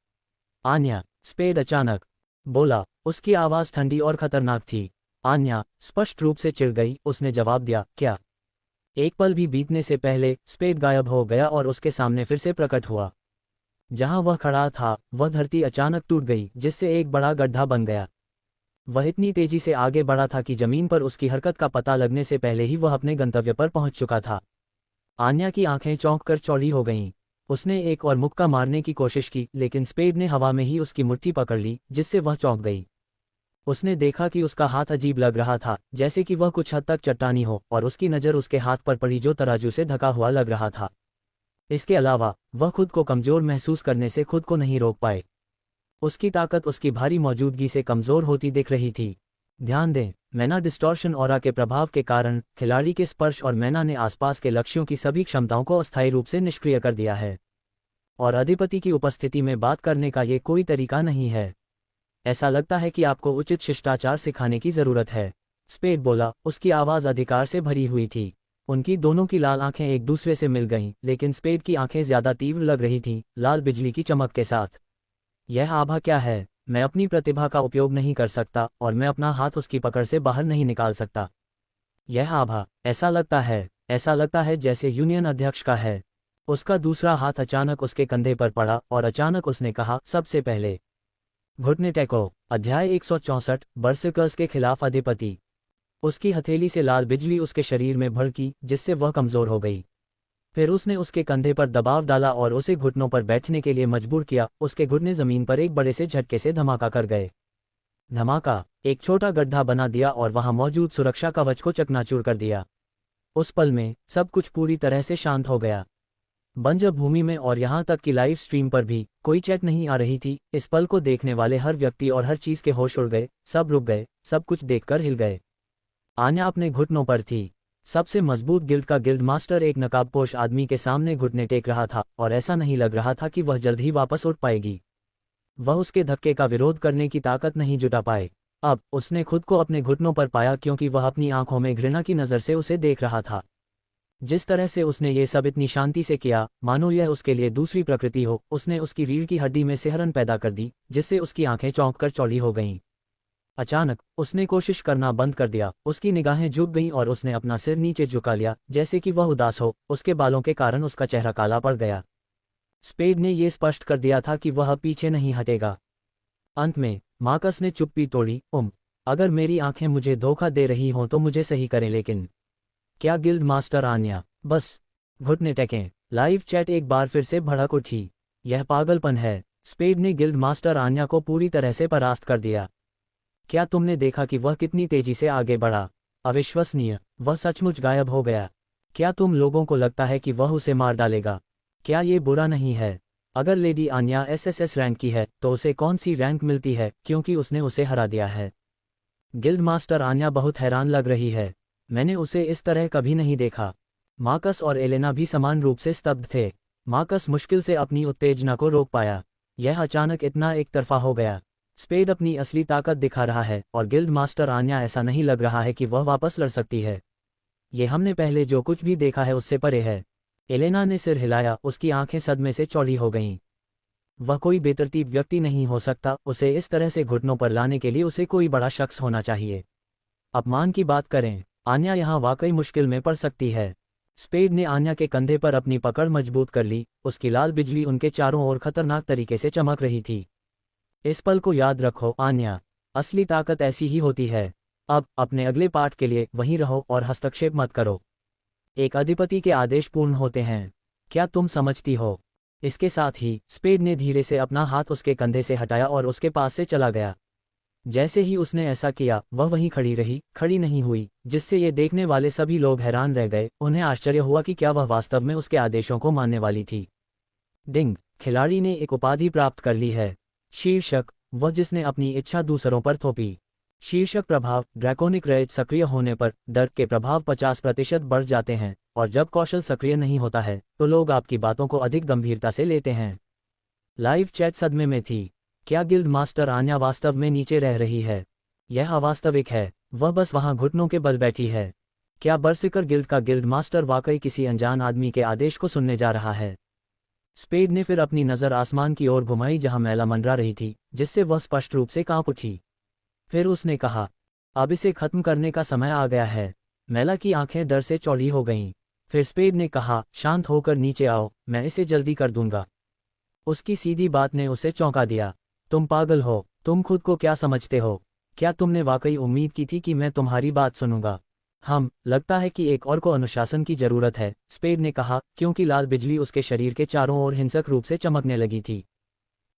आन्या, स्पेड अचानक बोला, उसकी आवाज ठंडी और खतरनाक थी। आन्या स्पष्ट रूप से चिढ़ गई, उसने जवाब दिया, क्या? एक पल भी बीतने से पहले स्पेड गायब हो गया और उसके सामने फिर से प्रकट हुआ। जहां वह खड़ा था वह धरती अचानक टूट गई, जिससे एक बड़ा गड्ढा बन गया। वह इतनी तेजी से आगे बढ़ा था कि जमीन पर उसकी हरकत का पता लगने से पहले ही वह अपने गंतव्य पर पहुंच चुका था। आन्या की आंखें चौंक कर चौड़ी हो गईं। उसने एक और मुक्का मारने की कोशिश की, लेकिन स्पेड ने हवा में ही उसकी मुट्ठी पकड़ ली, जिससे वह चौंक गई। उसने देखा कि उसका हाथ अजीब लग रहा था, जैसे कि वह कुछ हद तक चट्टानी हो, और उसकी नज़र उसके हाथ पर पड़ी जो तराजू से ढका हुआ लग रहा था। इसके अलावा वह खुद को कमज़ोर महसूस करने से खुद को नहीं रोक पाए। उसकी ताकत उसकी भारी मौजूदगी से कमज़ोर होती दिख रही थी। ध्यान दें, मैना डिस्टॉर्शन ऑरा के प्रभाव के कारण खिलाड़ी के स्पर्श और मैना ने आसपास के लक्ष्यों की सभी क्षमताओं को अस्थायी रूप से निष्क्रिय कर दिया है। और अधिपति की उपस्थिति में बात करने का ये कोई तरीका नहीं है। ऐसा लगता है कि आपको उचित शिष्टाचार सिखाने की जरूरत है। स्पेड बोला, उसकी आवाज़ अधिकार से भरी हुई थी। उनकी दोनों की लाल आंखें एक दूसरे से मिल गईं, लेकिन स्पेड की आंखें ज्यादा तीव्र लग रही थीं, लाल बिजली की चमक के साथ। यह आभा क्या है? मैं अपनी प्रतिभा का उपयोग नहीं कर सकता और मैं अपना हाथ उसकी पकड़ से बाहर नहीं निकाल सकता। यह आभा, ऐसा लगता है जैसे यूनियन अध्यक्ष का है। उसका दूसरा हाथ अचानक उसके कंधे पर पड़ा और अचानक उसने कहा, सबसे पहले घुटने टेको। अध्याय 164, बर्सर्कर्स के खिलाफ अधिपति। उसकी हथेली से लाल बिजली उसके शरीर में भड़की, जिससे वह कमजोर हो गई। फिर उसने उसके कंधे पर दबाव डाला और उसे घुटनों पर बैठने के लिए मजबूर किया। उसके घुटने जमीन पर एक बड़े से झटके से धमाका कर गए। धमाका एक छोटा गड्ढा बना दिया और वहां मौजूद सुरक्षा कवच को चकनाचूर कर दिया। उस पल में सब कुछ पूरी तरह से शांत हो गया। बंजर भूमि में और यहां तक कि लाइव स्ट्रीम पर भी कोई चैट नहीं आ रही थी। इस पल को देखने वाले हर व्यक्ति और हर चीज के होश उड़ गए। सब रुक गए, सब कुछ देखकर हिल गए। आन्या अपने घुटनों पर थी। सबसे मजबूत गिल्ड का गिल्ड मास्टर एक नकाबपोश आदमी के सामने घुटने टेक रहा था और ऐसा नहीं लग रहा था कि वह जल्द ही वापस उठ पाएगी। वह उसके धक्के का विरोध करने की ताकत नहीं जुटा पाए। अब उसने खुद को अपने घुटनों पर पाया, क्योंकि वह अपनी आंखों में घृणा की नज़र से उसे देख रहा था। जिस तरह से उसने ये सब इतनी शांति से किया, मानो यह उसके लिए दूसरी प्रकृति हो। उसने उसकी रीढ़ की हड्डी में सिहरन पैदा कर दी, जिससे उसकी आंखें चौंक कर चौड़ी हो गईं। अचानक उसने कोशिश करना बंद कर दिया। उसकी निगाहें झुक गईं और उसने अपना सिर नीचे झुका लिया, जैसे कि वह उदास हो। उसके बालों के कारण उसका चेहरा काला पड़ गया। स्पेड ने यह स्पष्ट कर दिया था कि वह पीछे नहीं हटेगा। अंत में मार्कस ने चुप्पी तोड़ी। अगर मेरी आंखें मुझे धोखा दे रही हों तो मुझे सही करें, लेकिन क्या गिल्ड मास्टर आन्या बस घुटने टेकें। लाइव चैट एक बार फिर से भड़क उठी। यह पागलपन है। स्पेड ने गिल्ड मास्टर आन्या को पूरी तरह से परास्त कर दिया। क्या तुमने देखा कि वह कितनी तेजी से आगे बढ़ा? अविश्वसनीय, वह सचमुच गायब हो गया। क्या तुम लोगों को लगता है कि वह उसे मार डालेगा? क्या ये बुरा नहीं है? अगर लेडी आन्या एसएसएस रैंक की है तो उसे कौन सी रैंक मिलती है, क्योंकि उसने उसे हरा दिया है? गिल्ड मास्टर आन्या बहुत हैरान लग रही है। मैंने उसे इस तरह कभी नहीं देखा। मार्कस और एलेना भी समान रूप से स्तब्ध थे। मार्कस मुश्किल से अपनी उत्तेजना को रोक पाया। यह अचानक इतना एक तरफा हो गया। स्पेड अपनी असली ताकत दिखा रहा है और गिल्ड मास्टर आन्या ऐसा नहीं लग रहा है कि वह वापस लड़ सकती है। ये हमने पहले जो कुछ भी देखा है उससे परे है। एलेना ने सिर हिलाया। उसकी आंखें सदमे से चौड़ी हो गईं। वह कोई बेतरतीब व्यक्ति नहीं हो सकता। उसे इस तरह से घुटनों पर लाने के लिए उसे कोई बड़ा शख्स होना चाहिए। अपमान की बात करें, आन्या यहाँ वाकई मुश्किल में पड़ सकती है। स्पेड ने आन्या के कंधे पर अपनी पकड़ मजबूत कर ली। उसकी लाल बिजली उनके चारों ओर खतरनाक तरीके से चमक रही थी। इस पल को याद रखो आन्या, असली ताकत ऐसी ही होती है। अब अपने अगले पाठ के लिए वहीं रहो और हस्तक्षेप मत करो। एक अधिपति के आदेश पूर्ण होते हैं, क्या तुम समझती हो? इसके साथ ही स्पेड ने धीरे से अपना हाथ उसके कंधे से हटाया और उसके पास से चला गया। जैसे ही उसने ऐसा किया, वह वहीं खड़ी रही, खड़ी नहीं हुई, जिससे ये देखने वाले सभी लोग हैरान रह गए। उन्हें आश्चर्य हुआ कि क्या वह वास्तव में उसके आदेशों को मानने वाली थी। डिंग, खिलाड़ी ने एक उपाधि प्राप्त कर ली है। शीर्षक, वह जिसने अपनी इच्छा दूसरों पर थोपी। शीर्षक प्रभाव, ड्रैकोनिक रेज सक्रिय होने पर डर के प्रभाव 50% बढ़ जाते हैं, और जब कौशल सक्रिय नहीं होता है तो लोग आपकी बातों को अधिक गंभीरता से लेते हैं। लाइव चैट सदमे में थी। क्या गिल्ड मास्टर आन्या वास्तव में नीचे रह रही है? यह अवास्तविक है। वह बस वहां घुटनों के बल बैठी है। क्या बर्सिकर गिल्ड का गिल्ड मास्टर वाकई किसी अनजान आदमी के आदेश को सुनने जा रहा है? स्पेड ने फिर अपनी नज़र आसमान की ओर घुमाई जहां मैला मंडरा रही थी, जिससे वह स्पष्ट रूप से कांप उठी। फिर उसने कहा, अब इसे खत्म करने का समय आ गया है। मैला की आंखें डर से चौड़ी हो गईं। फिर स्पेड ने कहा, शांत होकर नीचे आओ, मैं इसे जल्दी कर दूंगा। उसकी सीधी बात ने उसे चौंका दिया। तुम पागल हो। तुम खुद को क्या समझते हो? क्या तुमने वाकई उम्मीद की थी कि मैं तुम्हारी बात सुनूंगा? लगता है कि एक और को अनुशासन की जरूरत है, स्पेड ने कहा, क्योंकि लाल बिजली उसके शरीर के चारों ओर हिंसक रूप से चमकने लगी थी।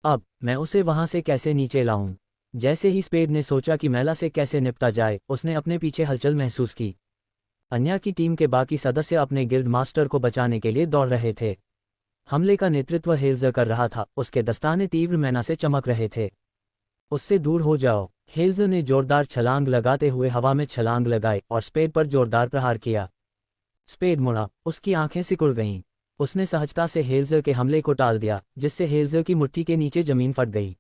अब मैं उसे वहां से कैसे नीचे लाऊं? जैसे ही स्पेड ने सोचा कि मैला से कैसे निपटा जाए, उसने अपने पीछे हलचल महसूस की। अन्या की टीम के बाकी सदस्य अपने गिल्ड मास्टर को बचाने के लिए दौड़ रहे थे। हमले का नेतृत्व हेल्ज़र कर रहा था। उसके दस्ताने तीव्र मैना से चमक रहे थे। उससे दूर हो जाओ। हेल्ज़र ने जोरदार छलांग लगाते हुए हवा में छलांग लगाई और स्पेड पर जोरदार प्रहार किया। स्पेड मुड़ा, उसकी आंखें सिकुड़ गईं। उसने सहजता से हेल्ज़र के हमले को टाल दिया, जिससे हेल्ज़र की मुट्ठी के नीचे जमीन फट गई।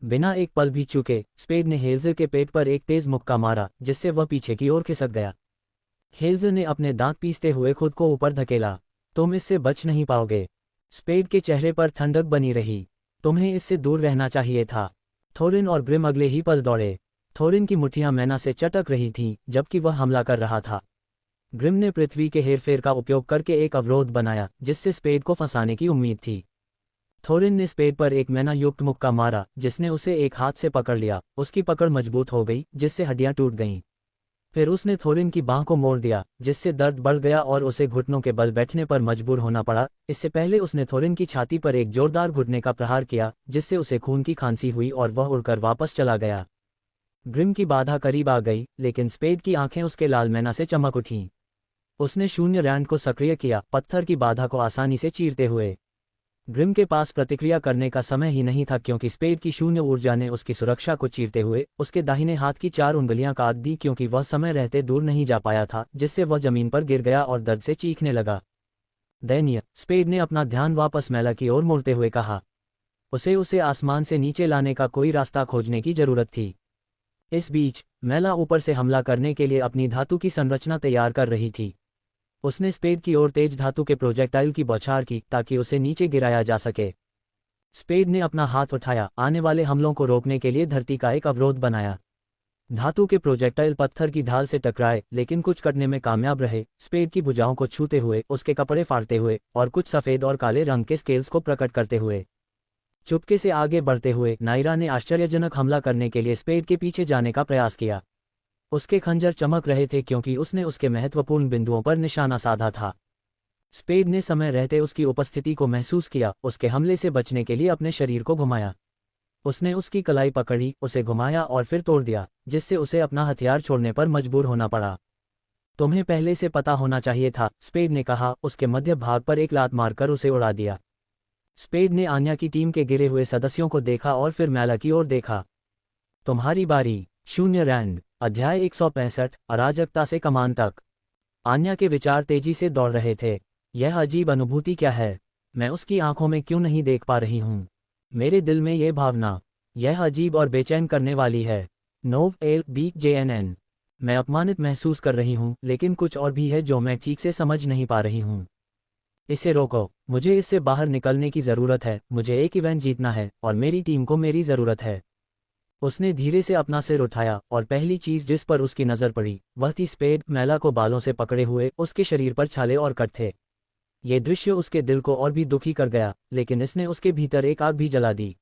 बिना एक पल भी चूके स्पेड ने हेल्ज़र के पेट पर एक तेज मुक्का मारा, जिससे वह पीछे की ओर खिसक गया। हेल्ज़र ने अपने दांत पीसते हुए खुद को ऊपर धकेला। तुम इससे बच नहीं पाओगे। स्पेड के चेहरे पर ठंडक बनी रही। तुम्हें इससे दूर रहना चाहिए था। थोरिन और ग्रिम अगले ही पल दौड़े। थोरिन की मुट्ठियां मैना से चटक रही थीं, जबकि वह हमला कर रहा था। ग्रिम ने पृथ्वी के हेरफेर का उपयोग करके एक अवरोध बनाया, जिससे स्पेड को फंसाने की उम्मीद थी। थोरिन ने स्पेड पर एक मैना युक्त मुक्का मारा, जिसने उसे एक हाथ से पकड़ लिया। उसकी पकड़ मजबूत हो गई, जिससे हड्डियां टूट गईं। फिर उसने थोरिन की बांह को मोड़ दिया, जिससे दर्द बढ़ गया और उसे घुटनों के बल बैठने पर मजबूर होना पड़ा। इससे पहले उसने थोरिन की छाती पर एक जोरदार घुटने का प्रहार किया, जिससे उसे खून की खांसी हुई और वह उड़कर वापस चला गया। ग्रिम की बाधा करीब आ गई, लेकिन स्पेड की आंखें उसके लाल मैना से चमक उठीं। उसने शून्य रैंड को सक्रिय किया, पत्थर की बाधा को आसानी से चीरते हुए। ग्रिम के पास प्रतिक्रिया करने का समय ही नहीं था, क्योंकि स्पेड की शून्य ऊर्जा ने उसकी सुरक्षा को चीरते हुए उसके दाहिने हाथ की 4 उंगलियां काट दी, क्योंकि वह समय रहते दूर नहीं जा पाया था, जिससे वह जमीन पर गिर गया और दर्द से चीखने लगा। दयनीय, स्पेड ने अपना ध्यान वापस मैला की ओर मोड़ते हुए कहा। उसे आसमान से नीचे लाने का कोई रास्ता खोजने की जरूरत थी। इस बीच मैला ऊपर से हमला करने के लिए अपनी धातु की संरचना तैयार कर रही थी। उसने स्पेड की ओर तेज धातु के प्रोजेक्टाइल की बौछार की, ताकि उसे नीचे गिराया जा सके। स्पेड ने अपना हाथ उठाया, आने वाले हमलों को रोकने के लिए धरती का एक अवरोध बनाया। धातु के प्रोजेक्टाइल पत्थर की ढाल से टकराए, लेकिन कुछ करने में कामयाब रहे। स्पेड की भुजाओं को छूते हुए, उसके कपड़े फाड़ते हुए और कुछ सफ़ेद और काले रंग के स्केल्स को प्रकट करते हुए। चुपके से आगे बढ़ते हुए नायरा ने आश्चर्यजनक हमला करने के लिए स्पेड के पीछे जाने का प्रयास किया। उसके खंजर चमक रहे थे, क्योंकि उसने उसके महत्वपूर्ण बिंदुओं पर निशाना साधा था। स्पेड ने समय रहते उसकी उपस्थिति को महसूस किया। उसके हमले से बचने के लिए अपने शरीर को घुमाया। उसने उसकी कलाई पकड़ी, उसे घुमाया और फिर तोड़ दिया, जिससे उसे अपना हथियार छोड़ने पर मजबूर होना पड़ा। तुम्हें पहले से पता होना चाहिए था, स्पेड ने कहा, उसके मध्य भाग पर एक लात मारकर उसे उड़ा दिया। स्पेड ने आन्या की टीम के गिरे हुए सदस्यों को देखा और फिर मैला की ओर देखा। तुम्हारी बारी। शून्य रैंड। अध्याय 165, अराजकता से कमान तक। आन्या के विचार तेजी से दौड़ रहे थे। यह अजीब अनुभूति क्या है? मैं उसकी आंखों में क्यों नहीं देख पा रही हूँ? मेरे दिल में ये भावना, यह अजीब और बेचैन करने वाली है। नोव एल बी JNN। मैं अपमानित महसूस कर रही हूँ, लेकिन कुछ और भी है जो मैं ठीक से समझ नहीं पा रही हूँ। इसे रोको। मुझे इससे बाहर निकलने की ज़रूरत है। मुझे एक इवेंट जीतना है और मेरी टीम को मेरी ज़रूरत है। उसने धीरे से अपना सिर उठाया और पहली चीज जिस पर उसकी नज़र पड़ी वह थी स्पेड, मैला को बालों से पकड़े हुए। उसके शरीर पर छाले और कट थे। ये दृश्य उसके दिल को और भी दुखी कर गया, लेकिन इसने उसके भीतर एक आग भी जला दी।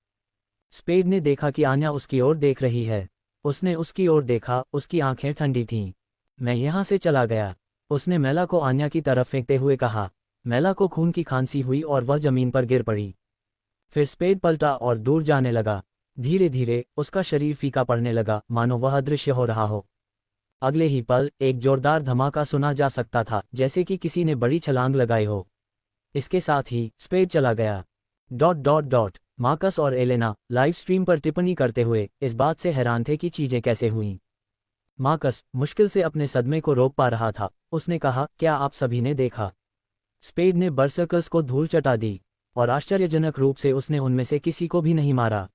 स्पेड ने देखा कि आन्या उसकी ओर देख रही है। उसने उसकी ओर देखा, उसकी आंखें ठंडी थीं। मैं यहाँ से चला गया, उसने मैला को आन्या की तरफ फेंकते हुए कहा। मैला को खून की खांसी हुई और वह जमीन पर गिर पड़ी। फिर स्पेड पलटा और दूर जाने लगा। धीरे धीरे उसका शरीर फीका पड़ने लगा, मानो वह अदृश्य हो रहा हो। अगले ही पल एक जोरदार धमाका सुना जा सकता था, जैसे कि किसी ने बड़ी छलांग लगाई हो। इसके साथ ही स्पेड चला गया। मार्कस और एलेना लाइव स्ट्रीम पर टिप्पणी करते हुए इस बात से हैरान थे कि चीजें कैसे हुईं। मार्कस मुश्किल से अपने सदमे को रोक पा रहा था। उसने कहा, क्या आप सभी ने देखा? स्पेड ने बर्सर्कर्स को धूल चटा दी, और आश्चर्यजनक रूप से उसने उनमें से किसी को भी नहीं मारा।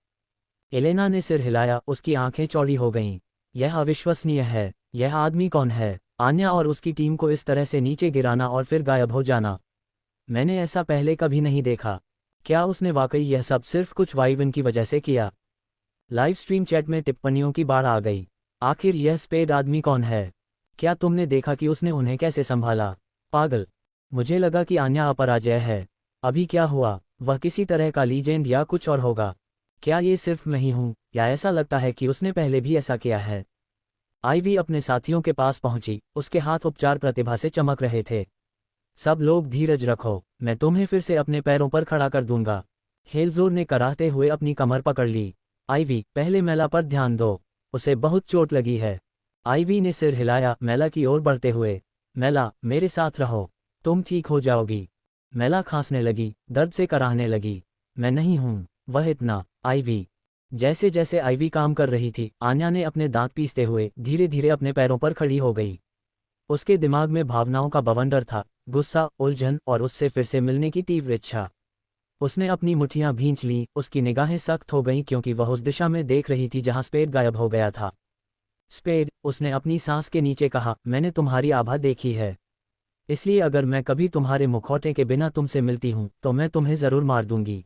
एलेना ने सिर हिलाया, उसकी आंखें चौड़ी हो गईं। यह अविश्वसनीय है। यह आदमी कौन है? आन्या और उसकी टीम को इस तरह से नीचे गिराना और फिर गायब हो जाना। मैंने ऐसा पहले कभी नहीं देखा। क्या उसने वाकई यह सब सिर्फ कुछ वाइवन की वजह से किया? लाइव स्ट्रीम चैट में टिप्पणियों की बाढ़ आ गई। आखिर यह स्पेड आदमी कौन है? क्या तुमने देखा कि उसने उन्हें कैसे संभाला? पागल। मुझे लगा कि आन्या अपराजय है। अभी क्या हुआ? वह किसी तरह का लीजेंड या कुछ और होगा। क्या ये सिर्फ मैं ही हूँ, या ऐसा लगता है कि उसने पहले भी ऐसा किया है? आईवी अपने साथियों के पास पहुंची। उसके हाथ उपचार प्रतिभा से चमक रहे थे। सब लोग धीरज रखो, मैं तुम्हें फिर से अपने पैरों पर खड़ा कर दूंगा। हेलजोर ने कराहते हुए अपनी कमर पकड़ ली। आईवी, पहले मैला पर ध्यान दो, उसे बहुत चोट लगी है। आईवी ने सिर हिलाया, मैला की ओर बढ़ते हुए। मैला, मेरे साथ रहो, तुम ठीक हो जाओगी। मैला खांसने लगी, दर्द से कराहने लगी। मैं नहीं हूं, वह इतना। आईवी। जैसे जैसे आईवी काम कर रही थी, आन्या ने अपने दांत पीसते हुए धीरे धीरे अपने पैरों पर खड़ी हो गई। उसके दिमाग में भावनाओं का बवंडर था, गुस्सा, उलझन और उससे फिर से मिलने की तीव्र इच्छा। उसने अपनी मुट्ठियां भींच लीं, उसकी निगाहें सख्त हो गईं क्योंकि वह उस दिशा में देख रही थी जहां स्पेड गायब हो गया था। स्पेड, उसने अपनी सांस के नीचे कहा, मैंने तुम्हारी आभा देखी है। इसलिए अगर मैं कभी तुम्हारे मुखौटे के बिना तुमसे मिलती हूं तो मैं तुम्हें जरूर मार दूंगी।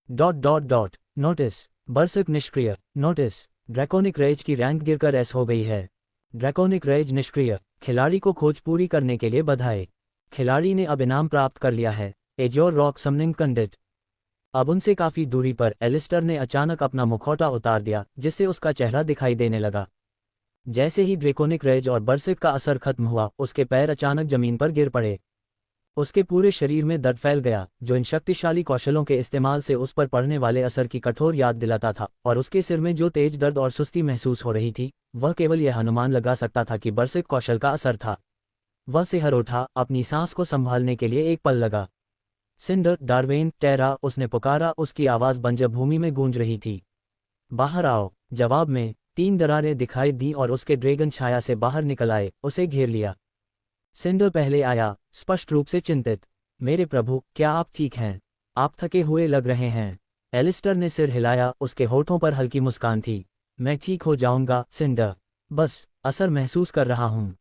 नोटिस, बरसक निष्क्रिय। नोटिस, ड्रैकोनिक रेज की रैंक गिरकर एस हो गई है। ड्रैकोनिक रेज निष्क्रिय। खिलाड़ी को खोज पूरी करने के लिए बधाई। खिलाड़ी ने अब इनाम प्राप्त कर लिया है, एजोर रॉक समनिंग कंडिट। अब उनसे काफी दूरी पर एलिस्टर ने अचानक अपना मुखौटा उतार दिया, जिससे उसका चेहरा दिखाई देने लगा। जैसे ही ड्रैकोनिक रेज और बरसक का असर खत्म हुआ, उसके पैर अचानक जमीन पर गिर पड़े। उसके पूरे शरीर में दर्द फैल गया, जो इन शक्तिशाली कौशलों के इस्तेमाल से उस पर पड़ने वाले असर की कठोर याद दिलाता था, और उसके सिर में जो तेज दर्द और सुस्ती महसूस हो रही थी, वह केवल यह अनुमान लगा सकता था कि बरसक कौशल का असर था। वह सिहर उठा, अपनी सांस को संभालने के लिए एक पल लगा। सिंडर, डार्वेन, टेरा, उसने पुकारा, उसकी आवाज बंजर भूमि में गूंज रही थी। बाहर आओ। जवाब में 3 दरारें दिखाई दी और उसके ड्रैगन छाया से बाहर निकल आए, उसे घेर लिया। सिंडर पहले आया, स्पष्ट रूप से चिंतित। मेरे प्रभु, क्या आप ठीक हैं? आप थके हुए लग रहे हैं। एलिस्टर ने सिर हिलाया, उसके होठों पर हल्की मुस्कान थी। मैं ठीक हो जाऊंगा, सिंडर। बस असर महसूस कर रहा हूं।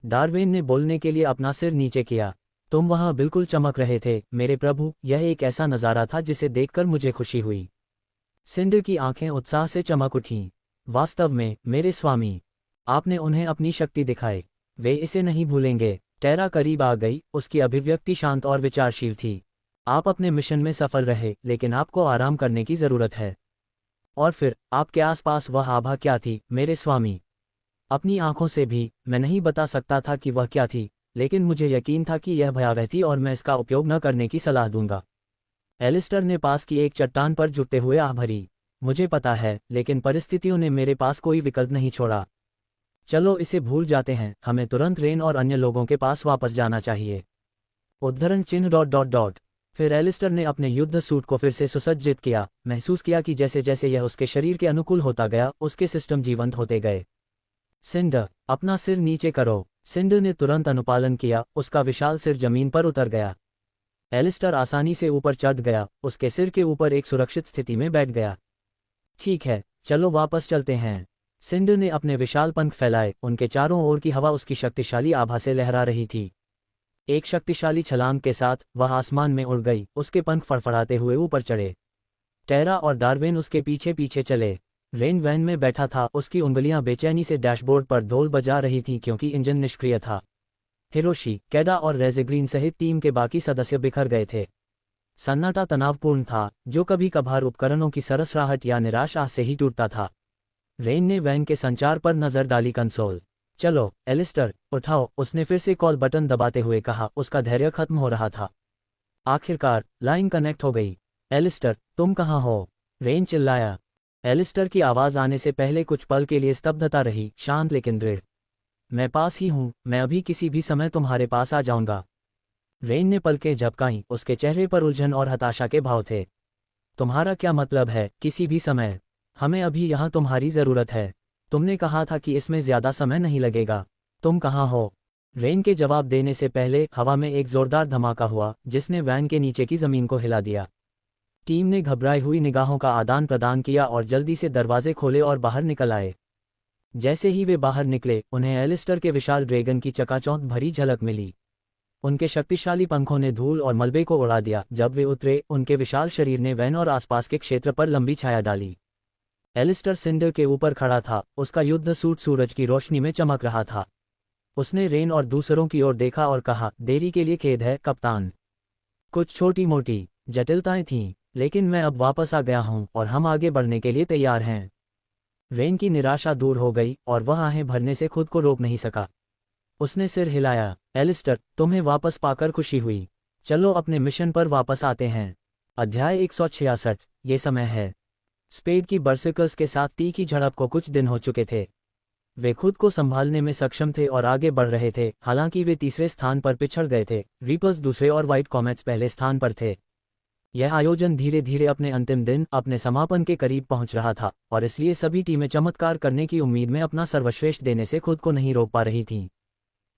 डार्वेन ने बोलने के लिए अपना सिर नीचे किया। तुम वहां बिल्कुल चमक रहे थे, मेरे प्रभु, यह एक ऐसा नज़ारा था जिसे देखकर मुझे खुशी हुई। सिंडर की आंखें उत्साह से चमक उठीं। वास्तव में, मेरे स्वामी, आपने उन्हें अपनी शक्ति दिखाई। वे इसे नहीं भूलेंगे। टेरा करीब आ गई, उसकी अभिव्यक्ति शांत और विचारशील थी। आप अपने मिशन में सफल रहे, लेकिन आपको आराम करने की जरूरत है। और फिर, आपके आसपास वह आभा क्या थी, मेरे स्वामी? अपनी आंखों से भी, मैं नहीं बता सकता था कि वह क्या थी, लेकिन मुझे यकीन था कि यह भयावह थी और मैं इसका उपयोग न करने की सलाह दूंगा। एलिस्टर ने पास की एक चट्टान पर झुकते हुए आह भरी। मुझे पता है, लेकिन परिस्थितियों ने मेरे पास कोई विकल्प नहीं छोड़ा। चलो इसे भूल जाते हैं, हमें तुरंत रेन और अन्य लोगों के पास वापस जाना चाहिए। उद्धरण चिन्ह। फिर एलिस्टर ने अपने युद्ध सूट को फिर से सुसज्जित किया, महसूस किया कि जैसे जैसे यह उसके शरीर के अनुकूल होता गया, उसके सिस्टम जीवंत होते गए। सिंडर, अपना सिर नीचे करो। सिंडर ने तुरंत अनुपालन किया, उसका विशाल सिर जमीन पर उतर गया। एलिस्टर आसानी से ऊपर चढ़ गया, उसके सिर के ऊपर एक सुरक्षित स्थिति में बैठ गया। ठीक है, चलो वापस चलते हैं। सिंडर ने अपने विशाल पंख फैलाए, उनके चारों ओर की हवा उसकी शक्तिशाली आभा से लहरा रही थी। एक शक्तिशाली छलांग के साथ वह आसमान में उड़ गई, उसके पंख फड़फड़ाते हुए ऊपर चढ़े। टेरा और डार्वेन उसके पीछे पीछे चले। रेन वैन में बैठा था, उसकी उंगलियां बेचैनी से डैशबोर्ड पर ढोल बजा रही थीं क्योंकि इंजन निष्क्रिय था। हिरोशी, कैडा और रेजेग्रीन सहित टीम के बाकी सदस्य बिखर गए थे। सन्नाटा तनावपूर्ण था, जो कभी कभार उपकरणों की सरसराहट या निराश आह से ही टूटता था। रेन ने वैन के संचार पर नजर डाली। कंसोल। चलो एलिस्टर, उठाओ, उसने फिर से कॉल बटन दबाते हुए कहा, उसका धैर्य खत्म हो रहा था। आखिरकार लाइन कनेक्ट हो गई। एलिस्टर, तुम कहाँ हो? रेन चिल्लाया। एलिस्टर की आवाज आने से पहले कुछ पल के लिए स्तब्धता रही, शांत लेकिन दृढ़। मैं पास ही हूं, मैं अभी किसी भी समय तुम्हारे पास आ जाऊंगा। रेन ने पलकें झपकाईं, उसके चेहरे पर उलझन और हताशा के भाव थे। तुम्हारा क्या मतलब है, किसी भी समय? हमें अभी यहाँ तुम्हारी जरूरत है। तुमने कहा था कि इसमें ज्यादा समय नहीं लगेगा। तुम कहाँ हो? रेन के जवाब देने से पहले हवा में एक जोरदार धमाका हुआ, जिसने वैन के नीचे की जमीन को हिला दिया। टीम ने घबराई हुई निगाहों का आदान प्रदान किया और जल्दी से दरवाजे खोले और बाहर निकल आए। जैसे ही वे बाहर निकले, उन्हें एलिस्टर के विशाल ड्रैगन की चकाचौंध भरी झलक मिली। उनके शक्तिशाली पंखों ने धूल और मलबे को उड़ा दिया। जब वे उतरे, उनके विशाल शरीर ने वैन और आसपास के क्षेत्र पर लंबी छाया डाली। एलिस्टर सिंडर के ऊपर खड़ा था, उसका युद्ध सूट सूरज की रोशनी में चमक रहा था। उसने रेन और दूसरों की ओर देखा और कहा, देरी के लिए खेद है, कप्तान। कुछ छोटी मोटी जटिलताएं थीं, लेकिन मैं अब वापस आ गया हूं और हम आगे बढ़ने के लिए तैयार हैं। रेन की निराशा दूर हो गई और वह आहें भरने से खुद को रोक नहीं सका। उसने सिर हिलाया। एलिस्टर, तुम्हें वापस पाकर खुशी हुई। चलो अपने मिशन पर वापस आते हैं। अध्याय 166। ये समय है। स्पेड की बरसर्कर्स के साथ तीखी झड़प को कुछ दिन हो चुके थे। वे खुद को संभालने में सक्षम थे और आगे बढ़ रहे थे, हालांकि वे तीसरे स्थान पर पिछड़ गए थे। रीपर्स दूसरे और व्हाइट कॉमेट्स पहले स्थान पर थे। यह आयोजन धीरे धीरे अपने अंतिम दिन, अपने समापन के करीब पहुंच रहा था, और इसलिए सभी टीमें चमत्कार करने की उम्मीद में अपना सर्वश्रेष्ठ देने से खुद को नहीं रोक पा रही थीं।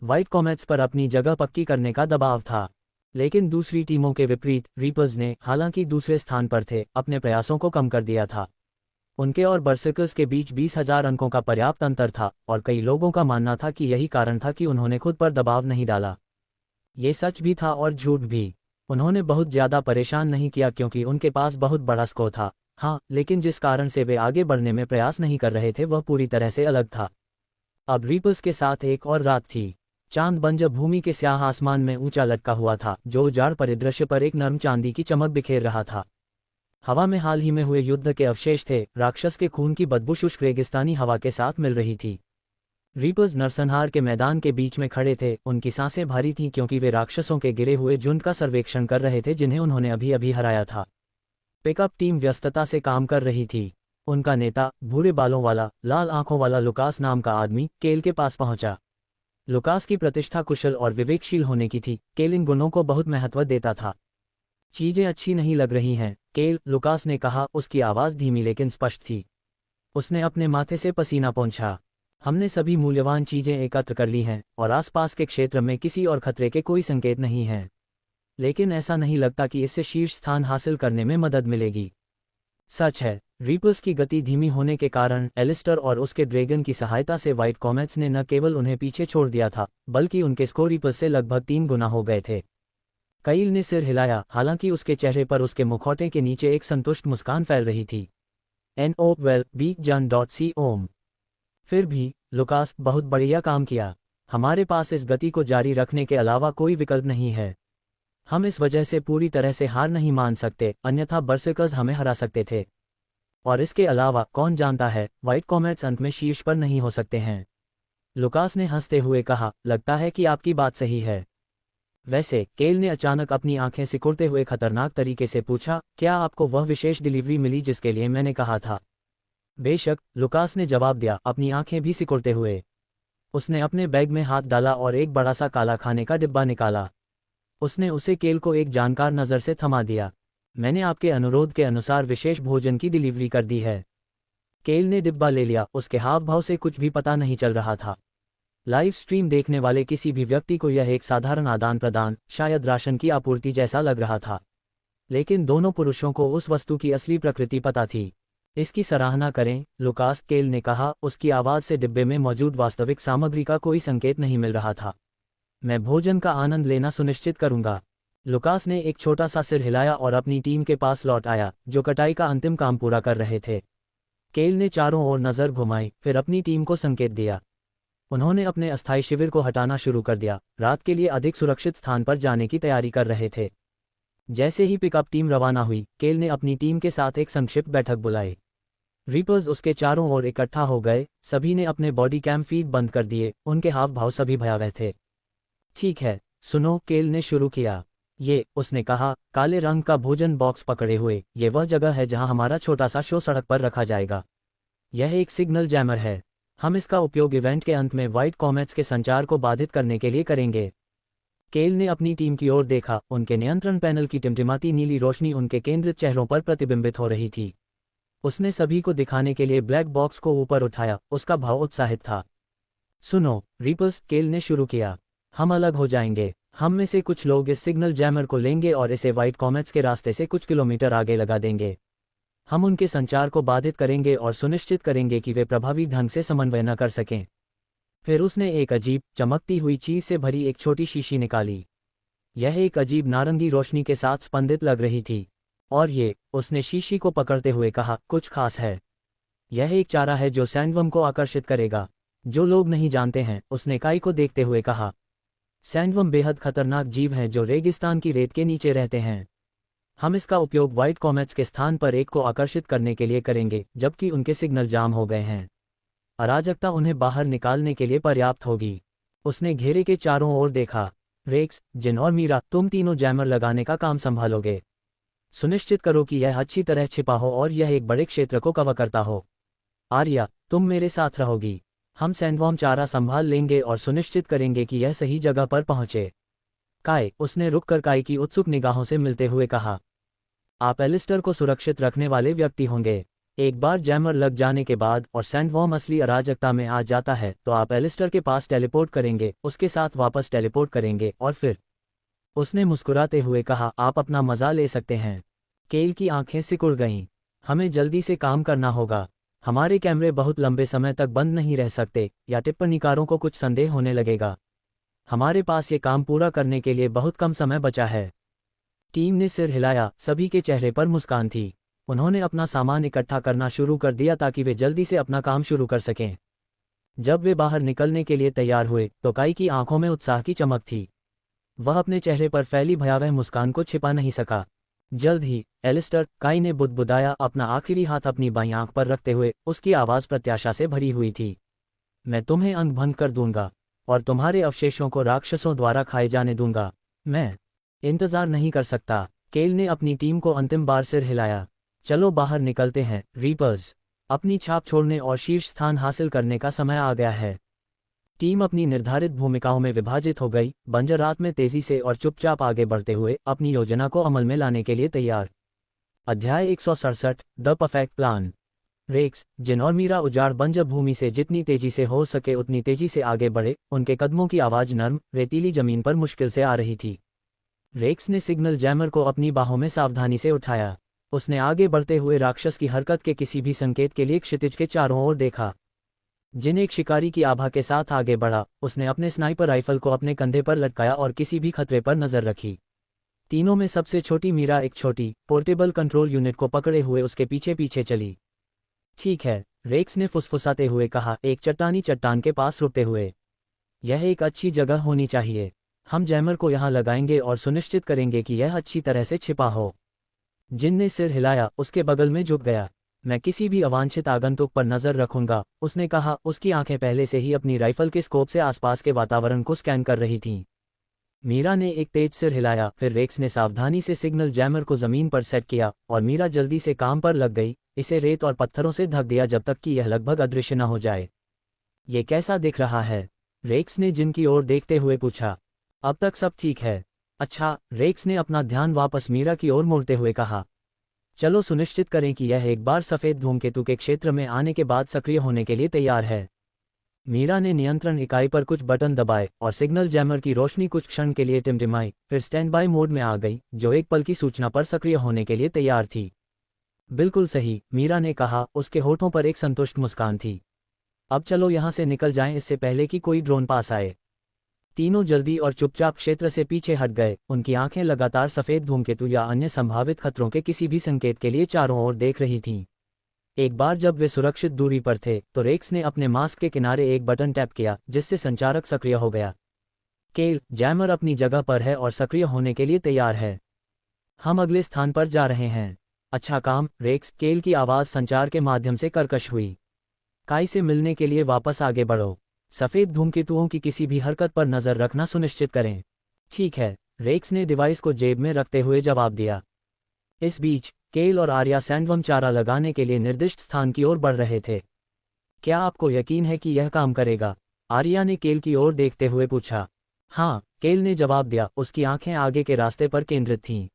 व्हाइट कॉमेट्स पर अपनी जगह पक्की करने का दबाव था। लेकिन दूसरी टीमों के विपरीत रीपर्स ने, हालांकि दूसरे स्थान पर थे, अपने प्रयासों को कम कर दिया था। उनके और बर्सर्कर्स के बीच 20,000 अंकों का पर्याप्त अंतर था और कई लोगों का मानना था कि यही कारण था कि उन्होंने खुद पर दबाव नहीं डाला। ये सच भी था और झूठ भी। उन्होंने बहुत ज़्यादा परेशान नहीं किया क्योंकि उनके पास बहुत बड़ा स्कोर था। हाँ, लेकिन जिस कारण से वे आगे बढ़ने में प्रयास नहीं कर रहे थे वह पूरी तरह से अलग था। अब रीपर्स के साथ एक और रात थी। चांद बंजर भूमि के स्याह आसमान में ऊंचा लटका हुआ था, जो उजाड़ परिदृश्य पर एक नर्म चांदी की चमक बिखेर रहा था। हवा में हाल ही में हुए युद्ध के अवशेष थे, राक्षस के खून की बदबू शुष्क रेगिस्तानी हवा के साथ मिल रही थी। रीपर्स नरसंहार के मैदान के बीच में खड़े थे, उनकी सांसें भारी थीं क्योंकि वे राक्षसों के गिरे हुए झुंड का सर्वेक्षण कर रहे थे जिन्हें उन्होंने अभी अभी हराया था। पिकअप टीम व्यस्तता से काम कर रही थी। उनका नेता, भूरे बालों वाला, लाल आंखों वाला लुकास नाम का आदमी, केल के पास पहुंचा। लुकास की प्रतिष्ठा कुशल और विवेकशील होने की थी। केल इन गुणों को बहुत महत्व देता था। चीजें अच्छी नहीं लग रही हैं, केल, लुकास ने कहा। उसकी आवाज़ धीमी लेकिन स्पष्ट थी। उसने अपने माथे से पसीना पोंछा। हमने सभी मूल्यवान चीजें एकत्र कर ली हैं और आसपास के क्षेत्र में किसी और खतरे के कोई संकेत नहीं हैं। लेकिन ऐसा नहीं लगता कि इससे शीर्ष स्थान हासिल करने में मदद मिलेगी। सच है, रीपर्स की गति धीमी होने के कारण एलिस्टर और उसके ड्रैगन की सहायता से व्हाइट कॉमेट्स ने न केवल उन्हें पीछे छोड़ दिया था, बल्कि उनके स्कोर रीपर्स से लगभग 3 गुना हो गए थे। कईल ने सिर हिलाया, हालांकि उसके चेहरे पर उसके मुखौटे के नीचे एक संतुष्ट मुस्कान फैल रही थी। NO well big John.com। फिर भी, लुकास, बहुत बढ़िया काम किया। हमारे पास इस गति को जारी रखने के अलावा कोई विकल्प नहीं है। हम इस वजह से पूरी तरह से हार नहीं मान सकते, अन्यथा बर्सर्कर्स हमें हरा सकते थे। और इसके अलावा, कौन जानता है, व्हाइट कॉमेट्स अंत में शीर्ष पर नहीं हो सकते हैं। लुकास ने हंसते हुए कहा, लगता है कि आपकी बात सही है। वैसे, केल ने अचानक अपनी आंखें सिकुड़ते हुए खतरनाक तरीके से पूछा, क्या आपको वह विशेष डिलीवरी मिली जिसके लिए मैंने कहा था? बेशक, लुकास ने जवाब दिया, अपनी आंखें भी सिकुड़ते हुए। उसने अपने बैग में हाथ डाला और एक बड़ा सा काला खाने का डिब्बा निकाला। उसने उसे केल को एक जानकार नज़र से थमा दिया। मैंने आपके अनुरोध के अनुसार विशेष भोजन की डिलीवरी कर दी है। केल ने डिब्बा ले लिया, उसके हाव भाव से कुछ भी पता नहीं चल रहा था। लाइव स्ट्रीम देखने वाले किसी भी व्यक्ति को यह एक साधारण आदान प्रदान, शायद राशन की आपूर्ति जैसा लग रहा था। लेकिन दोनों पुरुषों को उस वस्तु की असली प्रकृति पता थी। इसकी सराहना करें, लुकास, केल ने कहा। उसकी आवाज़ से डिब्बे में मौजूद वास्तविक सामग्री का कोई संकेत नहीं मिल रहा था। मैं भोजन का आनंद लेना सुनिश्चित करूंगा। लुकास ने एक छोटा सा सिर हिलाया और अपनी टीम के पास लौट आया, जो कटाई का अंतिम काम पूरा कर रहे थे। केल ने चारों ओर नज़र घुमाई, फिर अपनी टीम को संकेत दिया। उन्होंने अपने अस्थायी शिविर को हटाना शुरू कर दिया, रात के लिए अधिक सुरक्षित स्थान पर जाने की तैयारी कर रहे थे। जैसे ही पिकअप टीम रवाना हुई, केल ने अपनी टीम के साथ एक संक्षिप्त बैठक बुलाई। रीपर्स उसके चारों ओर इकट्ठा हो गए, सभी ने अपने बॉडी कैम फीड बंद कर दिए, उनके हाव भाव सभी भयावह थे। ठीक है, सुनो, केल ने शुरू किया। उसने कहा, काले रंग का भोजन बॉक्स पकड़े हुए, ये वह जगह है जहां हमारा छोटा सा शो सड़क पर रखा जाएगा। यह एक सिग्नल जैमर है। हम इसका उपयोग इवेंट के अंत में व्हाइट कॉमेट्स के संचार को बाधित करने के लिए करेंगे। केल ने अपनी टीम की ओर देखा, उनके नियंत्रण पैनल की टिमटिमाती नीली रोशनी उनके केंद्रित चेहरों पर प्रतिबिंबित हो रही थी। उसने सभी को दिखाने के लिए ब्लैक बॉक्स को ऊपर उठाया, उसका भाव उत्साहित था। सुनो, रीपर्स, केल ने शुरू किया, हम अलग हो जाएंगे। हम में से कुछ लोग इस सिग्नल जैमर को लेंगे और इसे व्हाइट कॉमेट्स के रास्ते से कुछ किलोमीटर आगे लगा देंगे। हम उनके संचार को बाधित करेंगे और सुनिश्चित करेंगे कि वे प्रभावी ढंग से समन्वय न कर सकें। फिर उसने एक अजीब, चमकती हुई चीज से भरी एक छोटी शीशी निकाली। यह एक अजीब नारंगी रोशनी के साथ स्पंदित लग रही थी। और उसने शीशी को पकड़ते हुए कहा, कुछ खास है। यह एक चारा है जो सैंडवर्म को आकर्षित करेगा। जो लोग नहीं जानते हैं, उसने काई को देखते हुए कहा। सैंडवर्म बेहद खतरनाक जीव हैं जो रेगिस्तान की रेत के नीचे रहते हैं। हम इसका उपयोग व्हाइट कॉमेट्स के स्थान पर एक को आकर्षित करने के लिए करेंगे, जबकि उनके सिग्नल जाम हो गए हैं। अराजकता उन्हें बाहर निकालने के लिए पर्याप्त होगी। उसने घेरे के चारों ओर देखा। रेक्स, जिन और मीरा, तुम तीनों जैमर लगाने का काम संभालोगे। सुनिश्चित करो कि यह अच्छी तरह छिपा हो और यह एक बड़े क्षेत्र को कवर करता हो। आर्या, तुम मेरे साथ रहोगी। हम सैंडवर्म चारा संभाल लेंगे और सुनिश्चित करेंगे कि यह सही जगह पर पहुंचे। काय, उसने रुककर काय की उत्सुक निगाहों से मिलते हुए कहा, आप एलिस्टर को सुरक्षित रखने वाले व्यक्ति होंगे। एक बार जैमर लग जाने के बाद और सैंडवॉर्म असली अराजकता में आ जाता है तो आप एलिस्टर के पास टेलीपोर्ट करेंगे, उसके साथ वापस टेलीपोर्ट करेंगे और फिर। उसने मुस्कुराते हुए कहा, आप अपना मजा ले सकते हैं। केल की आंखें सिकुड़ गईं। हमें जल्दी से काम करना होगा। हमारे कैमरे बहुत लंबे समय तक बंद नहीं रह सकते या टिप्पणीकारों को कुछ संदेह होने लगेगा। हमारे पास ये काम पूरा करने के लिए बहुत कम समय बचा है। टीम ने सिर हिलाया, सभी के चेहरे पर मुस्कान थी। उन्होंने अपना सामान इकट्ठा करना शुरू कर दिया ताकि वे जल्दी से अपना काम शुरू कर सकें। जब वे बाहर निकलने के लिए तैयार हुए तो काई की आंखों में उत्साह की चमक थी। वह अपने चेहरे पर फैली भयावह मुस्कान को छिपा नहीं सका। जल्द ही, एलिस्टर, काई ने बुदबुदाया, अपना आखिरी हाथ अपनी बाईं आंख पर रखते हुए। उसकी आवाज़ प्रत्याशा से भरी हुई थी। मैं तुम्हें अंग भंग कर दूंगा और तुम्हारे अवशेषों को राक्षसों द्वारा खाए जाने दूंगा। मैं इंतजार नहीं कर सकता। केल ने अपनी टीम को अंतिम बार सिर हिलाया। चलो बाहर निकलते हैं, रीपर्स। अपनी छाप छोड़ने और शीर्ष स्थान हासिल करने का समय आ गया है। टीम अपनी निर्धारित भूमिकाओं में विभाजित हो गई, बंजर रात में तेजी से और चुपचाप आगे बढ़ते हुए अपनी योजना को अमल में लाने के लिए तैयार। अध्याय 167, द परफेक्ट प्लान। रेक्स, जिन और मीरा उजाड़ बंजर भूमि से जितनी तेजी से हो सके उतनी तेजी से आगे बढ़े। उनके कदमों की आवाज़ नर्म, रेतीली जमीन पर मुश्किल से आ रही थी। रेक्स ने सिग्नल जैमर को अपनी बाहों में सावधानी से उठाया। उसने आगे बढ़ते हुए राक्षस की हरकत के किसी भी संकेत के लिए क्षितिज के चारों ओर देखा। जिन एक शिकारी की आभा के साथ आगे बढ़ा, उसने अपने स्नाइपर राइफल को अपने कंधे पर लटकाया और किसी भी खतरे पर नजर रखी। तीनों में सबसे छोटी मीरा एक छोटी, पोर्टेबल कंट्रोल यूनिट को पकड़े हुए उसके पीछे पीछे चली। ठीक है, रेक्स ने फुसफुसाते हुए कहा, एक चट्टानी चट्टान के पास रुकते हुए। यह एक अच्छी जगह होनी चाहिए। हम जैमर को यहाँ लगाएंगे और सुनिश्चित करेंगे कि यह अच्छी तरह से छिपा हो। जिन ने सिर हिलाया, उसके बगल में झुक गया। मैं किसी भी अवांछित आगंतुक पर नजर रखूंगा, उसने कहा। उसकी आंखें पहले से ही अपनी राइफल के स्कोप से आसपास के वातावरण को स्कैन कर रही थीं। मीरा ने एक तेज सिर हिलाया, फिर रेक्स ने सावधानी से सिग्नल जैमर को जमीन पर सेट किया और मीरा जल्दी से काम पर लग गई। इसे रेत और पत्थरों से ढक दिया जब तक कि यह लगभग अदृश्य न हो जाए। ये कैसा दिख रहा है? रेक्स ने जिन की ओर देखते हुए पूछा। अब तक सब ठीक है। अच्छा, रेक्स ने अपना ध्यान वापस मीरा की ओर मोड़ते हुए कहा। चलो सुनिश्चित करें कि यह एक बार सफ़ेद धूमकेतु के क्षेत्र में आने के बाद सक्रिय होने के लिए तैयार है। मीरा ने नियंत्रण इकाई पर कुछ बटन दबाए और सिग्नल जैमर की रोशनी कुछ क्षण के लिए टिमटिमाई, फिर स्टैंड बाय मोड में आ गई, जो एक पल की सूचना पर सक्रिय होने के लिए तैयार थी। बिल्कुल सही, मीरा ने कहा। उसके होठों पर एक संतुष्ट मुस्कान थी। अब चलो यहाँ से निकल जाएं इससे पहले कि कोई ड्रोन पास आए। तीनों जल्दी और चुपचाप क्षेत्र से पीछे हट गए। उनकी आंखें लगातार सफ़ेद धूमकेतु या अन्य संभावित खतरों के किसी भी संकेत के लिए चारों ओर देख रही थीं। एक बार जब वे सुरक्षित दूरी पर थे तो रेक्स ने अपने मास्क के किनारे एक बटन टैप किया, जिससे संचारक सक्रिय हो गया। केल, जैमर अपनी जगह पर है और सक्रिय होने के लिए तैयार है। हम अगले स्थान पर जा रहे हैं। अच्छा काम, रेक्स, केल की आवाज़ संचार के माध्यम से कर्कश हुई। काई से मिलने के लिए वापस आगे बढ़ो। सफ़ेद धूमकेतुओं की किसी भी हरकत पर नज़र रखना सुनिश्चित करें। ठीक है, रेक्स ने डिवाइस को जेब में रखते हुए जवाब दिया। इस बीच केल और आर्या सैंडवर्म चारा लगाने के लिए निर्दिष्ट स्थान की ओर बढ़ रहे थे। क्या आपको यकीन है कि यह काम करेगा? आर्या ने केल की ओर देखते हुए पूछा। हाँ, केल ने जवाब दिया। उसकी आंखें आगे के रास्ते पर केंद्रित थीं।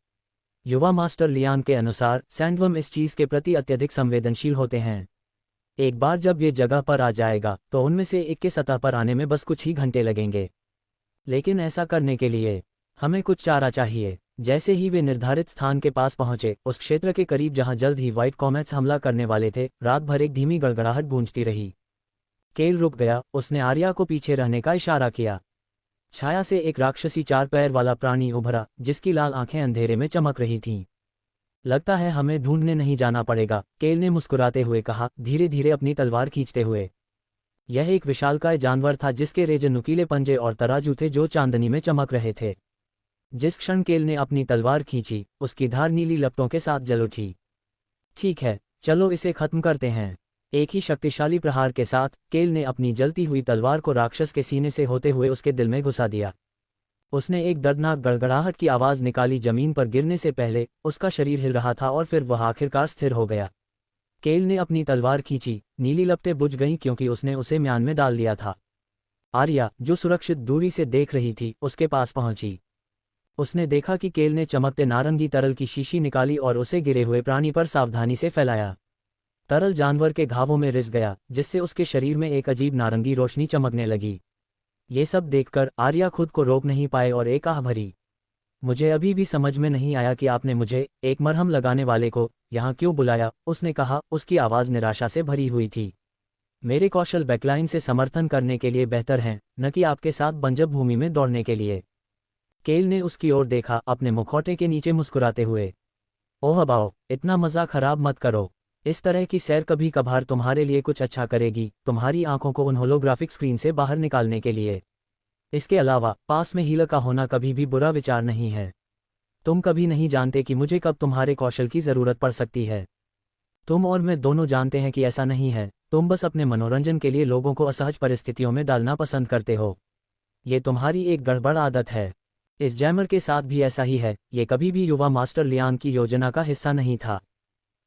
युवा मास्टर लियान के अनुसार सैंडवर्म इस चीज़ के प्रति अत्यधिक संवेदनशील होते हैं। एक बार जब ये जगह पर आ जाएगा तो उनमें से एक के सतह पर आने में बस कुछ ही घंटे लगेंगे। लेकिन ऐसा करने के लिए हमें कुछ चारा चाहिए। जैसे ही वे निर्धारित स्थान के पास पहुंचे, उस क्षेत्र के करीब जहां जल्द ही व्हाइट कॉमेट्स हमला करने वाले थे, रात भर एक धीमी गड़गड़ाहट गूंजती रही। केल रुक गया। उसने आर्या को पीछे रहने का इशारा किया। छाया से एक राक्षसी 4 पैर वाला प्राणी उभरा, जिसकी लाल आंखें अंधेरे में चमक रही थीं। लगता है हमें ढूंढने नहीं जाना पड़ेगा, केल ने मुस्कुराते हुए कहा, धीरे धीरे अपनी तलवार खींचते हुए। यह एक विशालकाय जानवर था जिसके रेजे नुकीले पंजे और तराजू थे जो चांदनी में चमक रहे थे। जिस क्षण केल ने अपनी तलवार खींची, उसकी धार नीली लपटों के साथ जल उठी। ठीक है, चलो इसे खत्म करते हैं। एक ही शक्तिशाली प्रहार के साथ केल ने अपनी जलती हुई तलवार को राक्षस के सीने से होते हुए उसके दिल में घुसा दिया। उसने एक दर्दनाक गड़गड़ाहट की आवाज़ निकाली। जमीन पर गिरने से पहले उसका शरीर हिल रहा था और फिर वह आखिरकार स्थिर हो गया। केल ने अपनी तलवार खींची। नीली लपटें बुझ गईं क्योंकि उसने उसे म्यान में डाल लिया था। आर्या, जो सुरक्षित दूरी से देख रही थी, उसके पास पहुंची। उसने देखा कि केल ने चमकते नारंगी तरल की शीशी निकाली और उसे गिरे हुए प्राणी पर सावधानी से फैलाया। तरल जानवर के घावों में रिस गया, जिससे उसके शरीर में एक अजीब नारंगी रोशनी चमकने लगी। ये सब देखकर आर्या खुद को रोक नहीं पाए और एक आह भरी। मुझे अभी भी समझ में नहीं आया कि आपने मुझे, एक मरहम लगाने वाले को, यहाँ क्यों बुलाया, उसने कहा, उसकी आवाज़ निराशा से भरी हुई थी। मेरे कौशल बैकलाइन से समर्थन करने के लिए बेहतर हैं, न कि आपके साथ बंजर भूमि में दौड़ने के लिए। केल ने उसकी ओर देखा, अपने मुखौटे के नीचे मुस्कुराते हुए। ओह अबाओ, इतना मज़ा खराब मत करो। इस तरह की सैर कभी कभार तुम्हारे लिए कुछ अच्छा करेगी, तुम्हारी आंखों को उन होलोग्राफिक स्क्रीन से बाहर निकालने के लिए। इसके अलावा पास में हीलर का होना कभी भी बुरा विचार नहीं है। तुम कभी नहीं जानते कि मुझे कब तुम्हारे कौशल की ज़रूरत पड़ सकती है। तुम और मैं दोनों जानते हैं कि ऐसा नहीं है, तुम बस अपने मनोरंजन के लिए लोगों को असहज परिस्थितियों में डालना पसंद करते हो। ये तुम्हारी एक गड़बड़ आदत है। इस जैमर के साथ भी ऐसा ही है, ये कभी भी युवा मास्टर लियान की योजना का हिस्सा नहीं था।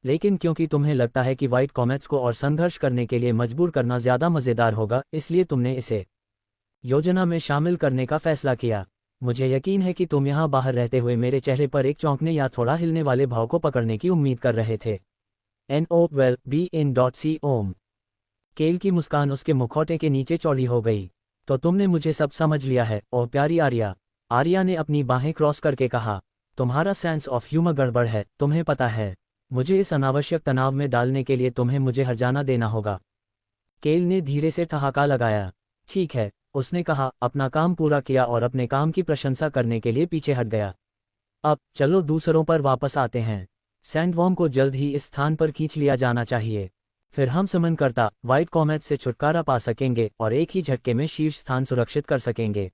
लेकिन क्योंकि तुम्हें लगता है कि व्हाइट कॉमेट्स को और संघर्ष करने के लिए मजबूर करना ज़्यादा मज़ेदार होगा, इसलिए तुमने इसे योजना में शामिल करने का फैसला किया। मुझे यकीन है कि तुम यहाँ बाहर रहते हुए मेरे चेहरे पर एक चौंकने या थोड़ा हिलने वाले भाव को पकड़ने की उम्मीद कर रहे थे। NOWELL-BE-IN.C ओम। केल की मुस्कान उसके मुखौटे के नीचे चौड़ी हो गई। तो तुमने मुझे सब समझ लिया है, ओह प्यारी आर्या। आर्या ने अपनी बाहें क्रॉस करके कहा, तुम्हारा सेंस ऑफ ह्यूमर गड़बड़ है, तुम्हें पता है। मुझे इस अनावश्यक तनाव में डालने के लिए तुम्हें मुझे हर्जाना देना होगा। केल ने धीरे से ठहाका लगाया। ठीक है, उसने कहा, अपना काम पूरा किया और अपने काम की प्रशंसा करने के लिए पीछे हट गया। अब चलो दूसरों पर वापस आते हैं। सैंडवॉर्म को जल्द ही इस स्थान पर खींच लिया जाना चाहिए। फिर हम समनकर्ता व्हाइट कॉमेट से छुटकारा पा सकेंगे और एक ही झटके में शीर्ष स्थान सुरक्षित कर सकेंगे।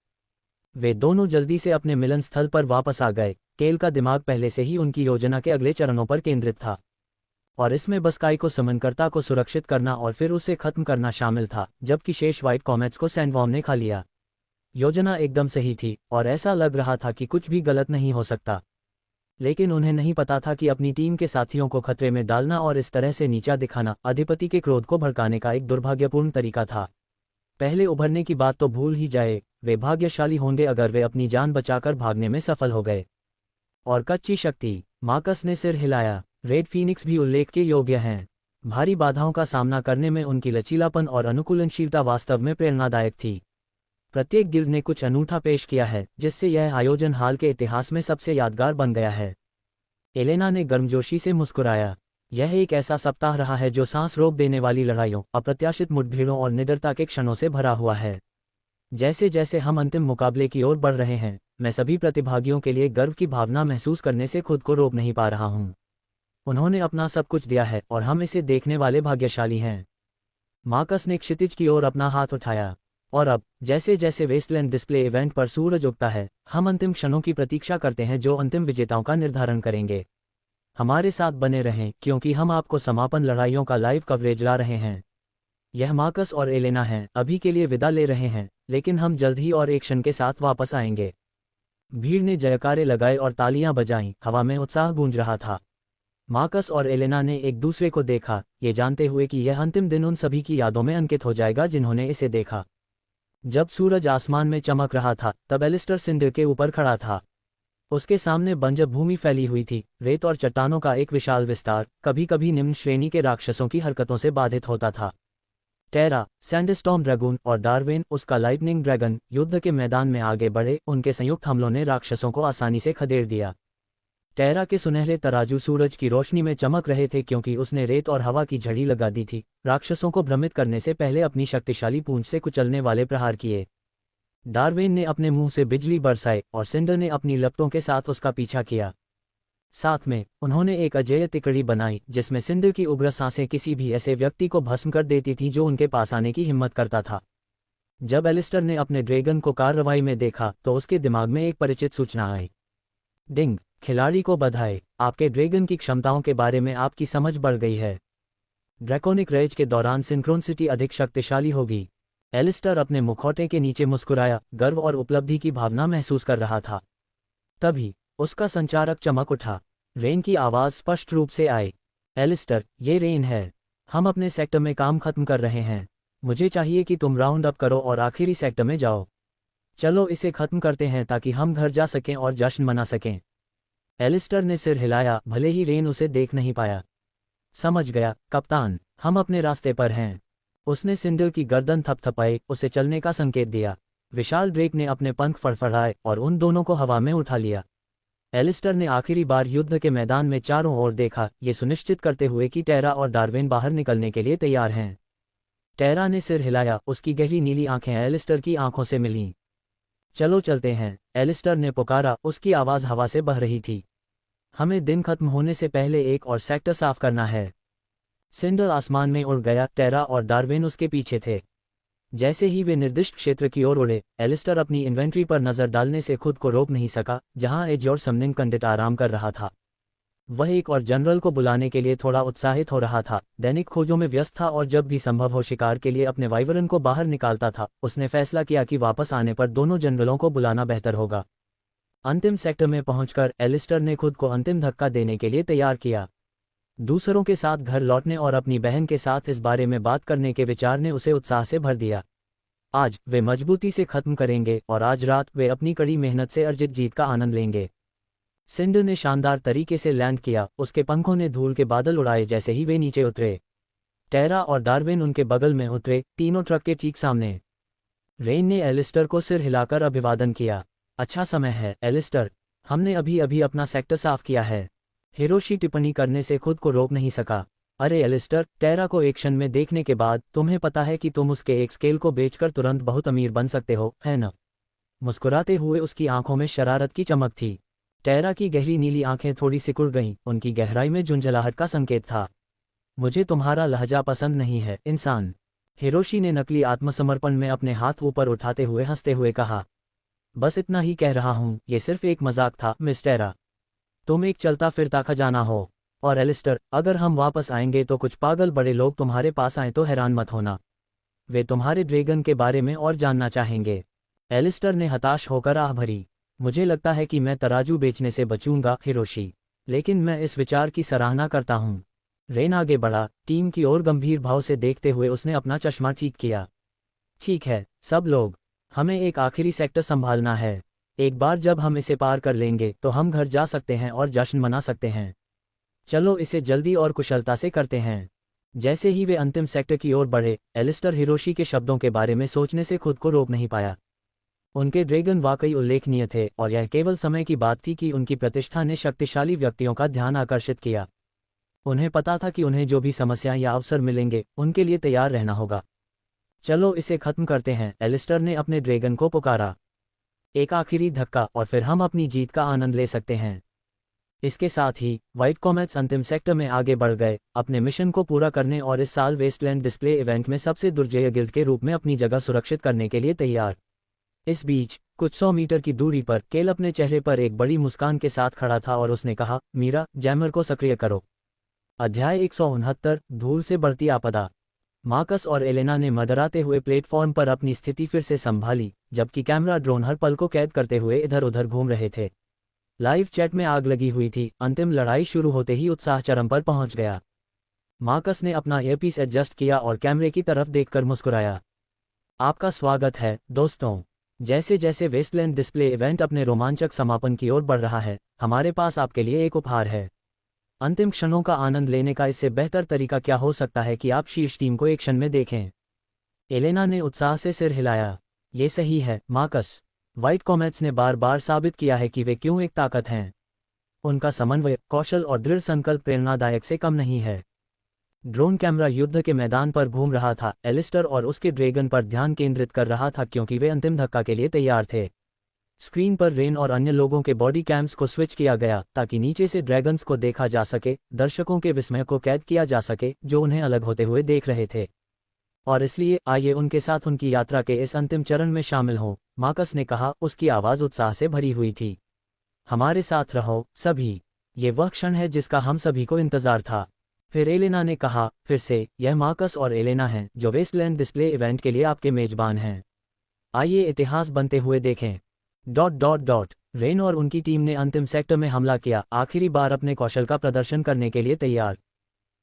वे दोनों जल्दी से अपने मिलन स्थल पर वापस आ गए। केल का दिमाग पहले से ही उनकी योजना के अगले चरणों पर केंद्रित था, और इसमें बस्काई को समनकर्ता को सुरक्षित करना और फिर उसे खत्म करना शामिल था, जबकि शेष व्हाइट कॉमेट्स को सैंडवॉर्म ने खा लिया। योजना एकदम सही थी और ऐसा लग रहा था कि कुछ भी गलत नहीं हो सकता। लेकिन उन्हें नहीं पता था कि अपनी टीम के साथियों को खतरे में डालना और इस तरह से नीचा दिखाना अधिपति के क्रोध को भड़काने का एक दुर्भाग्यपूर्ण तरीका था। पहले उभरने की बात तो भूल ही जाए, वे भाग्यशाली होंगे अगर वे अपनी जान बचाकर भागने में सफल हो गए। और कच्ची शक्ति, मार्कस ने सिर हिलाया। रेड फीनिक्स भी उल्लेख के योग्य हैं। भारी बाधाओं का सामना करने में उनकी लचीलापन और अनुकूलनशीलता वास्तव में प्रेरणादायक थी। प्रत्येक गिल्ड ने कुछ अनूठा पेश किया है, जिससे यह आयोजन हाल के इतिहास में सबसे यादगार बन गया है। एलेना ने गर्मजोशी से मुस्कुराया। यह एक ऐसा सप्ताह रहा है जो सांस रोक देने वाली लड़ाइयों, अप्रत्याशित मुठभेड़ों और निडरता के क्षणों से भरा हुआ है। जैसे जैसे हम अंतिम मुकाबले की ओर बढ़ रहे हैं, मैं सभी प्रतिभागियों के लिए गर्व की भावना महसूस करने से खुद को रोक नहीं पा रहा हूँ। उन्होंने अपना सब कुछ दिया है और हम इसे देखने वाले भाग्यशाली हैं। मार्कस ने क्षितिज की ओर अपना हाथ उठाया। और अब, जैसे जैसे वेस्टलैंड डिस्प्ले इवेंट पर सूरज उगता है, हम अंतिम क्षणों की प्रतीक्षा करते हैं जो अंतिम विजेताओं का निर्धारण करेंगे। हमारे साथ बने रहें, क्योंकि हम आपको समापन लड़ाइयों का लाइव कवरेज ला रहे हैं। यह मार्कस और एलेना हैं, अभी के लिए विदा ले रहे हैं, लेकिन हम जल्द ही और एक क्षण के साथ वापस आएंगे। भीड़ ने जयकारे लगाए और तालियां बजाईं, हवा में उत्साह गूंज रहा था। मार्कस और एलेना ने एक दूसरे को देखा, ये जानते हुए कि यह अंतिम दिन उन सभी की यादों में अंकित हो जाएगा जिन्होंने इसे देखा। जब सूरज आसमान में चमक रहा था, तब एलिस्टर सिंडर के ऊपर खड़ा था। उसके सामने बंजर भूमि फैली हुई थी, रेत और चट्टानों का एक विशाल विस्तार, कभी कभी निम्न श्रेणी के राक्षसों की हरकतों से बाधित होता था। टेरा, सैंडस्टॉर्म ड्रैगन और डार्विन, उसका लाइटनिंग ड्रैगन, युद्ध के मैदान में आगे बढ़े। उनके संयुक्त हमलों ने राक्षसों को आसानी से खदेड़ दिया। टेरा के सुनहरे तराजू सूरज की रोशनी में चमक रहे थे क्योंकि उसने रेत और हवा की झड़ी लगा दी थी, राक्षसों को भ्रमित करने से पहले अपनी शक्तिशाली पूंछ से कुचलने वाले प्रहार किए। डार्विन ने अपने मुंह से बिजली बरसाई और सिंडर ने अपनी लपटों के साथ उसका पीछा किया। साथ में, उन्होंने एक अजेय तिकड़ी बनाई जिसमें सिंडर की उग्र सांसें किसी भी ऐसे व्यक्ति को भस्म कर देती थीं जो उनके पास आने की हिम्मत करता था। जब एलिस्टर ने अपने ड्रैगन को कार्रवाई में देखा तो उसके दिमाग में एक परिचित सूचना आई। डिंग, खिलाड़ी को बधाई, आपके ड्रैगन की क्षमताओं के बारे में आपकी समझ बढ़ गई है। ड्रैकोनिक रेज के दौरान सिंक्रोनिसिटी अधिक शक्तिशाली होगी। एलिस्टर अपने मुखौटे के नीचे मुस्कुराया, गर्व और उपलब्धि की भावना महसूस कर रहा था। तभी उसका संचारक चमक उठा। रेन की आवाज़ स्पष्ट रूप से आई। एलिस्टर, ये रेन है। हम अपने सेक्टर में काम खत्म कर रहे हैं। मुझे चाहिए कि तुम राउंड अप करो और आखिरी सेक्टर में जाओ। चलो इसे खत्म करते हैं ताकि हम घर जा सकें और जश्न मना सकें। एलिस्टर ने सिर हिलाया, भले ही रेन उसे देख नहीं पाया। समझ गया कप्तान, हम अपने रास्ते पर हैं। उसने सिंडर की गर्दन थपथपाई, उसे चलने का संकेत दिया। विशाल ड्रेक ने अपने पंख फड़फड़ाए और उन दोनों को हवा में उठा लिया। एलिस्टर ने आखिरी बार युद्ध के मैदान में चारों ओर देखा, ये सुनिश्चित करते हुए कि टेरा और डार्विन बाहर निकलने के लिए तैयार हैं। टेरा ने सिर हिलाया, उसकी गहरी नीली आंखें एलिस्टर की आंखों से मिलीं। चलो चलते हैं, एलिस्टर ने पुकारा, उसकी आवाज़ हवा से बह रही थी। हमें दिन खत्म होने से पहले एक और सेक्टर साफ करना है। सिंडर आसमान में उड़ गया, टेरा और डार्विन उसके पीछे थे। जैसे ही वे निर्दिष्ट क्षेत्र की ओर उड़े, एलिस्टर अपनी इन्वेंट्री पर नजर डालने से खुद को रोक नहीं सका, जहां एज और समनिंग कंडिट आराम कर रहा था। वह एक और जनरल को बुलाने के लिए थोड़ा उत्साहित हो रहा था, दैनिक खोजों में व्यस्त था और जब भी संभव हो शिकार के लिए अपने वाइवरन को बाहर निकालता था। उसने फैसला किया कि वापस आने पर दोनों जनरलों को बुलाना बेहतर होगा। अंतिम सेक्टर में पहुंचकर एलिस्टर ने खुद को अंतिम धक्का देने के लिए तैयार किया। दूसरों के साथ घर लौटने और अपनी बहन के साथ इस बारे में बात करने के विचार ने उसे उत्साह से भर दिया। आज वे मजबूती से खत्म करेंगे और आज रात वे अपनी कड़ी मेहनत से अर्जित जीत का आनंद लेंगे। सिंडर ने शानदार तरीके से लैंड किया, उसके पंखों ने धूल के बादल उड़ाए जैसे ही वे नीचे उतरे। टेरा और डार्विन उनके बगल में उतरे, तीनों ट्रक के ठीक सामने। रेन ने एलिस्टर को सिर हिलाकर अभिवादन किया। अच्छा समय है एलिस्टर, हमने अभी अभी अपना सेक्टर साफ किया है। हिरोशी टिप्पणी करने से खुद को रोक नहीं सका। अरे एलिस्टर, टेरा को एक क्षण में देखने के बाद तुम्हें पता है कि तुम उसके एक स्केल को बेचकर तुरंत बहुत अमीर बन सकते हो, है न? मुस्कुराते हुए उसकी आंखों में शरारत की चमक थी। टेरा की गहरी नीली आंखें थोड़ी सिकुड़ गईं, उनकी गहराई में झुंझलाहट का संकेत था। मुझे तुम्हारा लहजा पसंद नहीं है, इंसान। हिरोशी ने नकली आत्मसमर्पण में अपने हाथ ऊपर उठाते हुए हंसते हुए कहा। बस इतना ही कह रहा हूं, ये सिर्फ एक मजाक था मिस टेरा। तुम एक चलता फिरता खजाना हो। और एलिस्टर, अगर हम वापस आएंगे तो कुछ पागल बड़े लोग तुम्हारे पास आए तो हैरान मत होना। वे तुम्हारे ड्रैगन के बारे में और जानना चाहेंगे। एलिस्टर ने हताश होकर आह भरी। मुझे लगता है कि मैं तराजू बेचने से बचूंगा हिरोशी, लेकिन मैं इस विचार की सराहना करता हूँ। रेन आगे बढ़ा, टीम की ओर गंभीर भाव से देखते हुए उसने अपना चश्मा ठीक किया। ठीक है सब लोग, हमें एक आखिरी सेक्टर संभालना है। एक बार जब हम इसे पार कर लेंगे तो हम घर जा सकते हैं और जश्न मना सकते हैं। चलो इसे जल्दी और कुशलता से करते हैं। जैसे ही वे अंतिम सेक्टर की ओर बढ़े, एलिस्टर हिरोशी के शब्दों के बारे में सोचने से खुद को रोक नहीं पाया। उनके ड्रैगन वाकई उल्लेखनीय थे और यह केवल समय की बात थी कि उनकी प्रतिष्ठा ने शक्तिशाली व्यक्तियों का ध्यान आकर्षित किया। उन्हें पता था कि उन्हें जो भी समस्याएं या अवसर मिलेंगे, उनके लिए तैयार रहना होगा। चलो इसे खत्म करते हैं, एलिस्टर ने अपने ड्रैगन को पुकारा। एक आखिरी धक्का और फिर हम अपनी जीत का आनंद ले सकते हैं। इसके साथ ही व्हाइट कॉमेट्स अंतिम सेक्टर में आगे बढ़ गए, अपने मिशन को पूरा करने और इस साल वेस्टलैंड डिस्प्ले इवेंट में सबसे दुर्जय गिल्ड के रूप में अपनी जगह सुरक्षित करने के लिए तैयार। इस बीच कुछ 100 मीटर की दूरी पर केल अपने चेहरे पर एक बड़ी मुस्कान के साथ खड़ा था और उसने कहा, मीरा, जैमर को सक्रिय करो। अध्याय 169, धूल से बढ़ती आपदा। मार्कस और एलेना ने मडराते हुए प्लेटफॉर्म पर अपनी स्थिति फिर से संभाली, जबकि कैमरा ड्रोन हर पल को कैद करते हुए इधर उधर घूम रहे थे। लाइव चैट में आग लगी हुई थी। अंतिम लड़ाई शुरू होते ही उत्साह चरम पर पहुंच गया। मार्कस ने अपना ईयरपीस एडजस्ट किया और कैमरे की तरफ देखकर मुस्कुराया। आपका स्वागत है दोस्तों। जैसे जैसे वेस्टलैंड डिस्प्ले इवेंट अपने रोमांचक समापन की ओर बढ़ रहा है, हमारे पास आपके लिए एक उपहार है। अंतिम क्षणों का आनंद लेने का इससे बेहतर तरीका क्या हो सकता है कि आप शीर्ष टीम को एक क्षण में देखें। एलेना ने उत्साह से सिर हिलाया। ये सही है मार्कस, व्हाइट कॉमेट्स ने बार बार साबित किया है कि वे क्यों एक ताकत हैं। उनका समन्वय, कौशल और दृढ़ संकल्प प्रेरणादायक से कम नहीं है। ड्रोन कैमरा युद्ध के मैदान पर घूम रहा था, एलिस्टर और उसके ड्रैगन पर ध्यान केंद्रित कर रहा था क्योंकि वे अंतिम धक्का के लिए तैयार थे। स्क्रीन पर रेन और अन्य लोगों के बॉडी कैम्स को स्विच किया गया ताकि नीचे से ड्रैगन्स को देखा जा सके, दर्शकों के विस्मय को कैद किया जा सके जो उन्हें अलग होते हुए देख रहे थे। और इसलिए आइए उनके साथ उनकी यात्रा के इस अंतिम चरण में शामिल हों, मार्कस ने कहा, उसकी आवाज़ उत्साह से भरी हुई थी। हमारे साथ रहो सभी, ये वह क्षण है जिसका हम सभी को इंतजार था। फिर एलेना ने कहा, फिर से, यह मार्कस और एलेना हैं जो वेस्टलैंड डिस्प्ले इवेंट के लिए आपके मेजबान हैं। आइए इतिहास बनते हुए देखें। ... रेन और उनकी टीम ने अंतिम सेक्टर में हमला किया, आखिरी बार अपने कौशल का प्रदर्शन करने के लिए तैयार।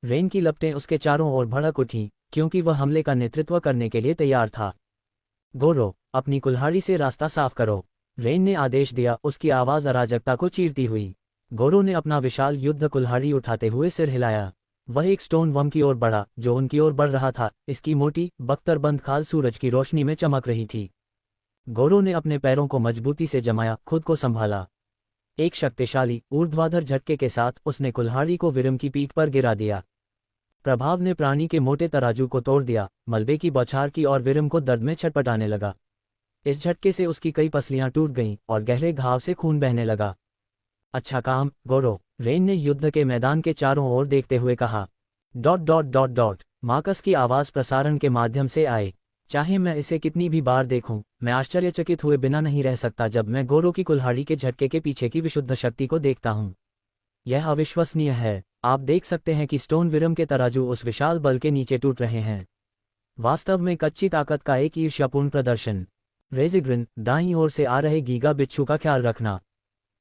रेन की लपटें उसके चारों ओर भड़क उठीं क्योंकि वह हमले का नेतृत्व करने के लिए तैयार था। गोरो, अपनी कुल्हाड़ी से रास्ता साफ करो, रेन ने आदेश दिया, उसकी आवाज़ अराजकता को चीरती हुई। गोरो ने अपना विशाल युद्ध कुल्हाड़ी उठाते हुए सिर हिलाया। वह एक स्टोन वर्म की ओर बढ़ा जो उनकी ओर बढ़ रहा था। इसकी मोटी बख्तरबंद खाल सूरज की रोशनी में चमक रही थी। गोरो ने अपने पैरों को मजबूती से जमाया, खुद को संभाला। एक शक्तिशाली ऊर्ध्वाधर झटके के साथ उसने कुल्हाड़ी को विरम की पीठ पर गिरा दिया। प्रभाव ने प्राणी के मोटे तराजू को तोड़ दिया, मलबे की बौछार की और विरम को दर्द में छटपटाने लगा। इस झटके से उसकी कई पसलियां टूट गईं और गहरे घाव से खून बहने लगा। अच्छा काम, गोरो, रेन ने युद्ध के मैदान के चारों ओर देखते हुए कहा। मार्कस की आवाज प्रसारण के माध्यम से आए। चाहे मैं इसे कितनी भी बार देखूं, मैं आश्चर्यचकित हुए बिना नहीं रह सकता जब मैं गोरो की कुल्हाड़ी के झटके के पीछे की विशुद्ध शक्ति को देखता हूं। यह अविश्वसनीय है। आप देख सकते हैं कि स्टोन विरम के तराजू उस विशाल बल के नीचे टूट रहे हैं। वास्तव में कच्ची ताकत का एक ईर्ष्यापूर्ण प्रदर्शन। रेजिग्रिन, दाईं ओर से आ रहे गीगा बिच्छू का ख्याल रखना,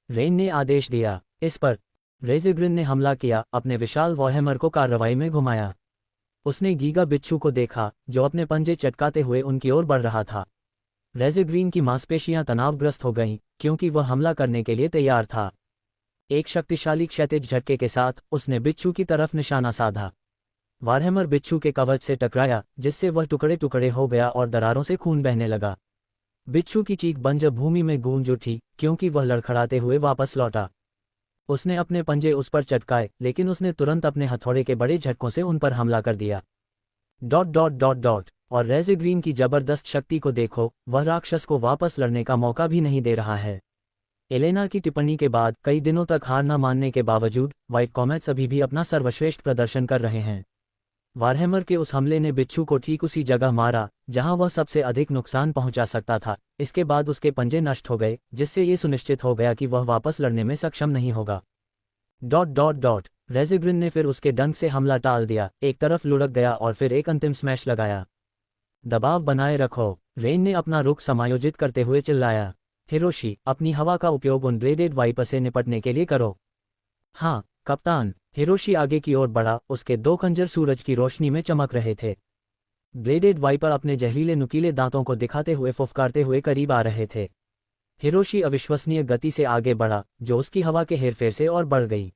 रेन ने आदेश दिया। इस पर रेजिग्रिन ने हमला किया, अपने विशाल वॉरहैमर को कार्रवाई में घुमाया। उसने गीगा बिच्छू को देखा जो अपने पंजे चटकाते हुए उनकी ओर बढ़ रहा था। रेजिग्रिन की मांसपेशियां तनावग्रस्त हो गईं क्योंकि वह हमला करने के लिए तैयार था। एक शक्तिशाली क्षैतिज झटके के साथ उसने बिच्छू की तरफ निशाना साधा। वारहैमर बिच्छू के कवच से टकराया जिससे वह टुकड़े टुकड़े हो गया और दरारों से खून बहने लगा। बिच्छू की चीख बंजर भूमि में गूंज उठी क्योंकि वह लड़खड़ाते हुए वापस लौटा। उसने अपने पंजे उस पर चटकाए, लेकिन उसने तुरंत अपने हथौड़े के बड़े झटकों से उन पर हमला कर दिया। और रेजिग्रीन की जबरदस्त शक्ति को देखो, वह राक्षस को वापस लड़ने का मौका भी नहीं दे रहा है। एलेना की टिप्पणी के बाद कई दिनों तक हार न मानने के बावजूद व्हाइट कॉमेट्स अभी भी अपना सर्वश्रेष्ठ प्रदर्शन कर रहे हैं। वारहैमर के उस हमले ने बिच्छू को ठीक उसी जगह मारा जहां वह सबसे अधिक नुकसान पहुंचा सकता था। इसके बाद उसके पंजे नष्ट हो गए, जिससे ये सुनिश्चित हो गया कि वह वापस लड़ने में सक्षम नहीं होगा। रेजिग्रिन ने फिर उसके डंक से हमला टाल दिया, एक तरफ लुढ़क गया और फिर एक अंतिम स्मैश लगाया। दबाव बनाए रखो, रेन ने अपना रुख समायोजित करते हुए चिल्लाया। हिरोशी, अपनी हवा का उपयोग उन ब्लेडेड वाइपर से निपटने के लिए करो। हाँ कप्तान। हिरोशी आगे की ओर बढ़ा, उसके दो खंजर सूरज की रोशनी में चमक रहे थे। ब्लेडेड वाइपर अपने जहरीले नुकीले दांतों को दिखाते हुए फुफकारते हुए करीब आ रहे थे। हिरोशी अविश्वसनीय गति से आगे बढ़ा, जो उसकी हवा के हेरफेर से और बढ़ गई।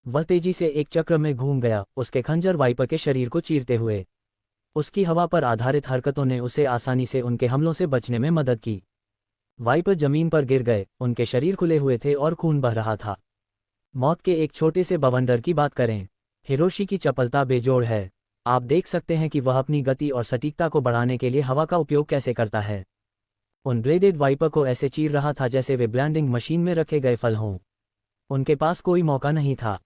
वह तेजी से एक चक्र में घूम गया, उसके खंजर वाइपर के शरीर को चीरते हुए। उसकी हवा पर आधारित हरकतों ने उसे आसानी से उनके हमलों से बचने में मदद की। वाइपर जमीन पर गिर गए, उनके शरीर खुले हुए थे और खून बह रहा था। मौत के एक छोटे से बवंडर की बात करें। हिरोशी की चपलता बेजोड़ है। आप देख सकते हैं कि वह अपनी गति और सटीकता को बढ़ाने के लिए हवा का उपयोग कैसे करता है। उन ब्लेडेड वाइपर को ऐसे चीर रहा था जैसे वे ब्लेंडिंग मशीन में रखे गए फल हों। उनके पास कोई मौका नहीं था।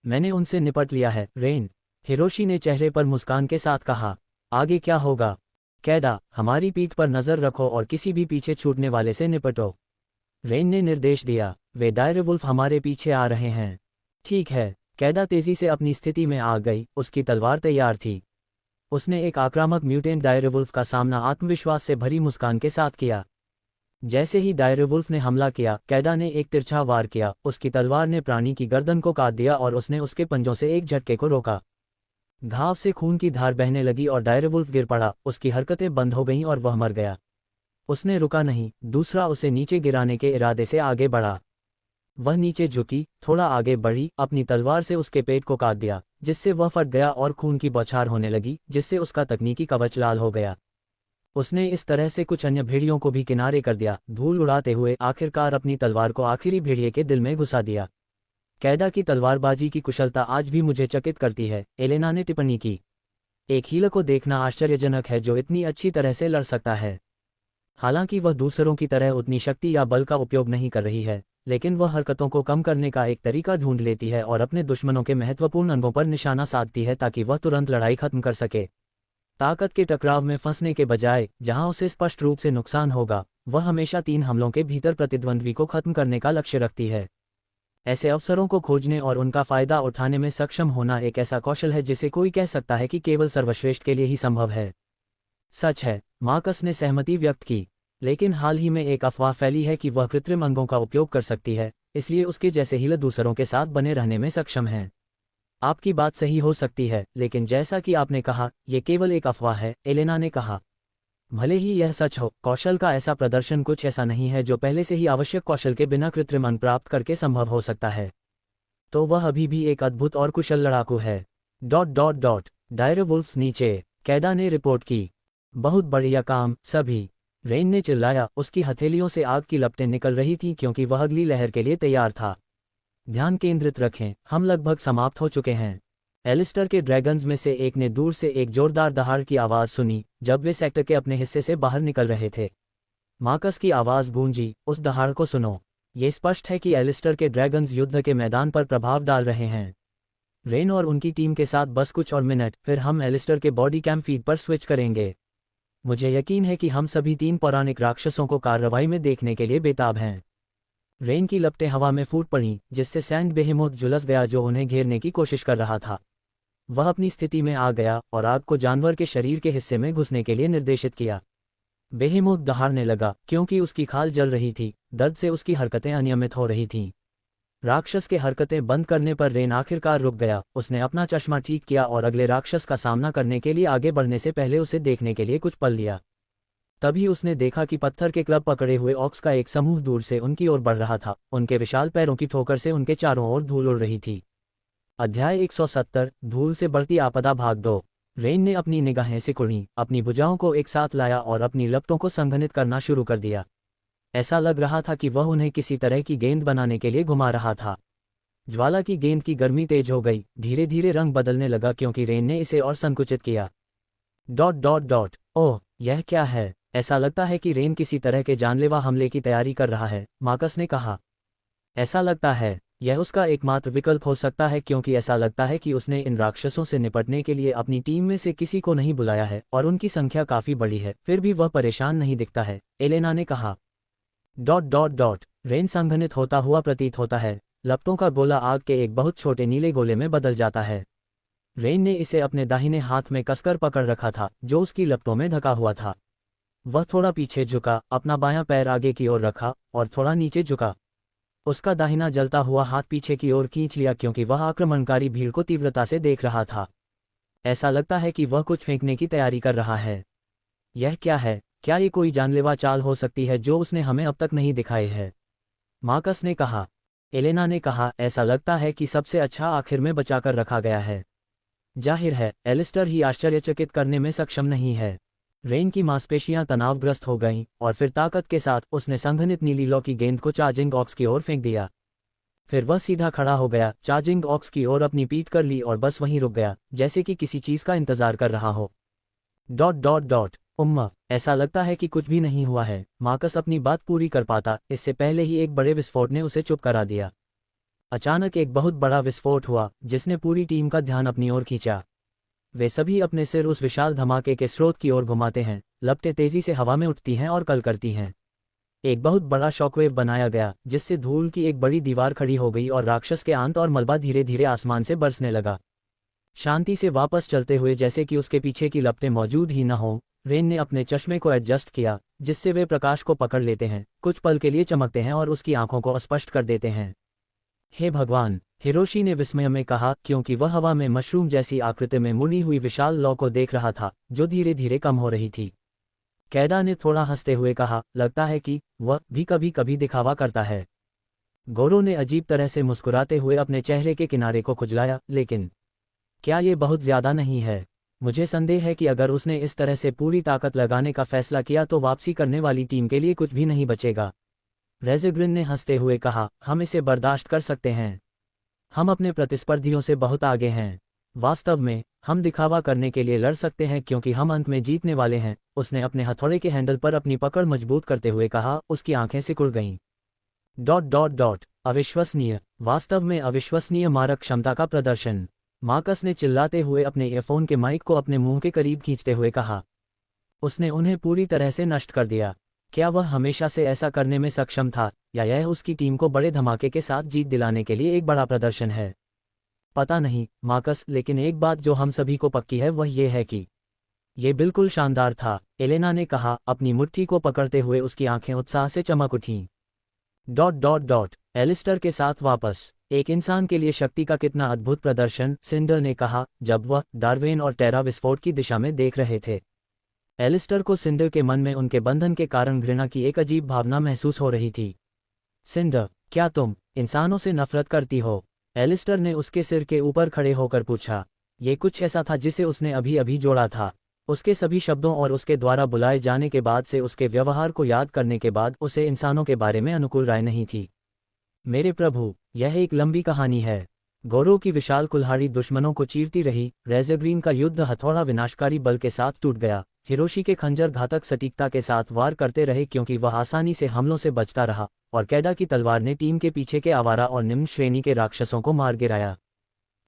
मैंने उनसे निपट लिया है, रेन। हिरोशी ने चेहरे पर मुस्कान के साथ कहा। आगे क्या होगा? कैडा, हमारी पीठ पर नजर रखो और किसी भी पीछे छूटने वाले से निपटो, रेन ने निर्देश दिया। वे डायरेवुल्फ हमारे पीछे आ रहे हैं। ठीक है। कैडा तेजी से अपनी स्थिति में आ गई, उसकी तलवार तैयार थी। उसने एक आक्रामक म्यूटेंट डायरेवुल्फ का सामना आत्मविश्वास से भरी मुस्कान के साथ किया। जैसे ही डायरेवुल्फ ने हमला किया, कैडा ने एक तिरछा वार किया, उसकी तलवार ने प्राणी की गर्दन को काट दिया और उसने उसके पंजों से एक झटके को रोका। घाव से खून की धार बहने लगी और डायरेवुल्फ गिर पड़ा, उसकी हरकतें बंद हो गईं और वह मर गया। उसने रुका नहीं, दूसरा उसे नीचे गिराने के इरादे से आगे बढ़ा। वह नीचे झुकी, थोड़ा आगे बढ़ी, अपनी तलवार से उसके पेट को काट दिया, जिससे वह फट गया और खून की बौछार होने लगी, जिससे उसका तकनीकी कवच लाल हो गया। उसने इस तरह से कुछ अन्य भेड़ियों को भी किनारे कर दिया, धूल उड़ाते हुए आखिरकार अपनी तलवार को आखिरी भेड़िए के दिल में घुसा दिया। कैडा की तलवारबाजी की कुशलता आज भी मुझे चकित करती है, एलेना ने टिप्पणी की। एक हीलर को देखना आश्चर्यजनक है जो इतनी अच्छी तरह से लड़ सकता है। हालांकि वह दूसरों की तरह उतनी शक्ति या बल का उपयोग नहीं कर रही है, लेकिन वह हरकतों को कम करने का एक तरीका ढूंढ लेती है और अपने दुश्मनों के महत्वपूर्ण अंगों पर निशाना साधती है ताकि वह तुरंत लड़ाई खत्म कर सके। ताकत के टकराव में फंसने के बजाय जहां उसे स्पष्ट रूप से नुकसान होगा, वह हमेशा 3 हमलों के भीतर प्रतिद्वंद्वी को खत्म करने का लक्ष्य रखती है। ऐसे अवसरों को खोजने और उनका फायदा उठाने में सक्षम होना एक ऐसा कौशल है जिसे कोई कह सकता है कि केवल सर्वश्रेष्ठ के लिए ही संभव है। सच है, मार्कस ने सहमति व्यक्त की। लेकिन हाल ही में एक अफवाह फैली है कि वह कृत्रिम अंगों का उपयोग कर सकती है, इसलिए उसके जैसे हीलर दूसरों के साथ बने रहने में सक्षम हैं। आपकी बात सही हो सकती है, लेकिन जैसा कि आपने कहा, यह केवल एक अफवाह है, एलेना ने कहा। भले ही यह सच हो, कौशल का ऐसा प्रदर्शन कुछ ऐसा नहीं है जो पहले से ही आवश्यक कौशल के बिना कृत्रिम अंग प्राप्त करके संभव हो सकता है। तो वह अभी भी एक अद्भुत और कुशल लड़ाकू है। डायरवुल्फ्स नीचे, कैडा ने रिपोर्ट की। बहुत बढ़िया काम, सभी। रेन ने चिल्लाया, उसकी हथेलियों से आग की लपटें निकल रही थीं क्योंकि वह अगली लहर के लिए तैयार था। ध्यान केंद्रित रखें, हम लगभग समाप्त हो चुके हैं। एलिस्टर के ड्रैगन्स में से एक ने दूर से एक जोरदार दहाड़ की आवाज़ सुनी जब वे सेक्टर के अपने हिस्से से बाहर निकल रहे थे। मार्कस की आवाज़ गूंजी, उस दहाड़ को सुनो। ये स्पष्ट है कि एलिस्टर के ड्रैगन्स युद्ध के मैदान पर प्रभाव डाल रहे हैं। रेन और उनकी टीम के साथ बस कुछ और मिनट, फिर हम एलिस्टर के बॉडी कैम फीड पर स्विच करेंगे। मुझे यकीन है कि हम सभी 3 पौराणिक राक्षसों को कार्रवाई में देखने के लिए बेताब हैं। रेन की लपटें हवा में फूट पड़ीं, जिससे सैंड बेहेमोथ झुलस गया जो उन्हें घेरने की कोशिश कर रहा था। वह अपनी स्थिति में आ गया और आग को जानवर के शरीर के हिस्से में घुसने के लिए निर्देशित किया। बेहेमोथ दहाड़ने लगा क्योंकि उसकी खाल जल रही थी, दर्द से उसकी हरकतें अनियमित हो रही थीं। राक्षस के हरकतें बंद करने पर रेन आखिरकार रुक गया। उसने अपना चश्मा ठीक किया और अगले राक्षस का सामना करने के लिए आगे बढ़ने से पहले उसे देखने के लिए कुछ पल लिया। तभी उसने देखा कि पत्थर के क्लब पकड़े हुए ऑक्स का एक समूह दूर से उनकी ओर बढ़ रहा था। उनके विशाल पैरों की ठोकर से उनके चारों ओर धूल उड़ रही थी। अध्याय 170, धूल से बढ़ती आपदा भाग 2। रेन ने अपनी निगाहें सिकुड़ी, अपनी भुजाओं को एक साथ लाया और अपनी लपटों को संघनित करना शुरू कर दिया। ऐसा लग रहा था कि वह उन्हें किसी तरह की गेंद बनाने के लिए घुमा रहा था। ज्वाला की गेंद की गर्मी तेज हो गई, धीरे धीरे रंग बदलने लगा क्योंकि रेन ने इसे और संकुचित किया। ओह, यह क्या है? ऐसा लगता है कि रेन किसी तरह के जानलेवा हमले की तैयारी कर रहा है, मार्कस ने कहा। ऐसा लगता है, यह उसका एकमात्र विकल्प हो सकता है क्योंकि ऐसा लगता है कि उसने इन राक्षसों से निपटने के लिए अपनी टीम में से किसी को नहीं बुलाया है और उनकी संख्या काफी बड़ी है, फिर भी वह परेशान नहीं दिखता है, एलेना ने कहा। रेन संघनित होता हुआ प्रतीत होता है। लपटों का गोला आग के एक बहुत छोटे नीले गोले में बदल जाता है। रेन ने इसे अपने दाहिने हाथ में कसकर पकड़ रखा था जो उसकी लपटों में ढका हुआ था। वह थोड़ा पीछे झुका, अपना बायां पैर आगे की ओर रखा और थोड़ा नीचे झुका। उसका दाहिना जलता हुआ हाथ पीछे की ओर खींच लिया क्योंकि वह आक्रमणकारी भीड़ को तीव्रता से देख रहा था। ऐसा लगता है कि वह कुछ फेंकने की तैयारी कर रहा है। यह क्या है? क्या ये कोई जानलेवा चाल हो सकती है जो उसने हमें अब तक नहीं दिखाई है? मार्कस ने कहा। एलेना ने कहा, ऐसा लगता है कि सबसे अच्छा आखिर में बचाकर रखा गया है। जाहिर है, एलिस्टर ही आश्चर्यचकित करने में सक्षम नहीं है। रेन की मांसपेशियां तनावग्रस्त हो गईं और फिर ताकत के साथ उसने संघनित नीली लौ की गेंद को चार्जिंग ऑक्स की ओर फेंक दिया। फिर वह सीधा खड़ा हो गया, चार्जिंग ऑक्स की ओर अपनी पीठ कर ली और बस वहीं रुक गया, जैसे कि किसी चीज का इंतजार कर रहा हो। उम्मा, ऐसा लगता है कि कुछ भी नहीं हुआ है। मार्कस अपनी बात पूरी कर पाता, इससे पहले ही एक बड़े विस्फोट ने उसे चुप करा दिया। अचानक एक बहुत बड़ा विस्फोट हुआ जिसने पूरी टीम का ध्यान अपनी ओर खींचा। वे सभी अपने सिर उस विशाल धमाके के स्रोत की ओर घुमाते हैं। लपटें तेजी से हवा में उठती हैं और कल करती हैं। एक बहुत बड़ा शॉकवेव बनाया गया जिससे धूल की एक बड़ी दीवार खड़ी हो गई और राक्षस के आंत और मलबा धीरे धीरे आसमान से बरसने लगा। शांति से वापस चलते हुए जैसे कि उसके पीछे की लपटें मौजूद ही न हों, रेन ने अपने चश्मे को एडजस्ट किया जिससे वे प्रकाश को पकड़ लेते हैं, कुछ पल के लिए चमकते हैं और उसकी आंखों को अस्पष्ट कर देते हैं। हे भगवान, हिरोशी ने विस्मय में कहा क्योंकि वह हवा में मशरूम जैसी आकृति में मुड़ी हुई विशाल लौ को देख रहा था जो धीरे धीरे कम हो रही थी। कैडा ने थोड़ा हंसते हुए कहा, लगता है कि वह भी कभी कभी दिखावा करता है। गोरो ने अजीब तरह से मुस्कुराते हुए अपने चेहरे के किनारे को खुजलाया, लेकिन क्या ये बहुत ज्यादा नहीं है? मुझे संदेह है कि अगर उसने इस तरह से पूरी ताकत लगाने का फैसला किया तो वापसी करने वाली टीम के लिए कुछ भी नहीं बचेगा। रेज़ेग्रिन ने हंसते हुए कहा, हम इसे बर्दाश्त कर सकते हैं। हम अपने प्रतिस्पर्धियों से बहुत आगे हैं। वास्तव में, हम दिखावा करने के लिए लड़ सकते हैं क्योंकि हम अंत में जीतने वाले हैं। उसने अपने हथौड़े के हैंडल पर अपनी पकड़ मजबूत करते हुए कहा, उसकी आंखें सिकुड़ गईं। अविश्वसनीय, वास्तव में अविश्वसनीय मारक क्षमता का प्रदर्शन, मार्कस ने चिल्लाते हुए अपने ईयरफोन के माइक को अपने मुंह के करीब खींचते हुए कहा। उसने उन्हें पूरी तरह से नष्ट कर दिया। क्या वह हमेशा से ऐसा करने में सक्षम था, या यह उसकी टीम को बड़े धमाके के साथ जीत दिलाने के लिए एक बड़ा प्रदर्शन है? पता नहीं, मार्कस, लेकिन एक बात जो हम सभी को पक्की है वह यह है कि यह बिल्कुल शानदार था, एलेना ने कहा, अपनी मुट्ठी को पकड़ते हुए उसकी आंखें उत्साह से चमक उठीं। एलिस्टर के साथ वापस, एक इंसान के लिए शक्ति का कितना अद्भुत प्रदर्शन, सिंडर ने कहा जब वह डार्वेन और टेरा विस्फोट की दिशा में देख रहे थे। एलिस्टर को सिंडर के मन में उनके बंधन के कारण घृणा की एक अजीब भावना महसूस हो रही थी। सिंडर, क्या तुम इंसानों से नफरत करती हो? एलिस्टर ने उसके सिर के ऊपर खड़े होकर पूछा। ये कुछ ऐसा था जिसे उसने अभी अभी जोड़ा था। उसके सभी शब्दों और उसके द्वारा बुलाए जाने के बाद से उसके व्यवहार को याद करने के बाद उसे इंसानों के बारे में अनुकूल राय नहीं थी। मेरे प्रभु, यह एक लंबी कहानी है। गौरों की विशाल कुल्हाड़ी दुश्मनों को चीरती रही। रेज़ग्रीन का युद्ध हथौड़ा विनाशकारी बल के साथ टूट गया। हिरोशी के खंजर घातक सटीकता के साथ वार करते रहे क्योंकि वह आसानी से हमलों से बचता रहा, और कैडा की तलवार ने टीम के पीछे के आवारा और निम्न श्रेणी के राक्षसों को मार गिराया।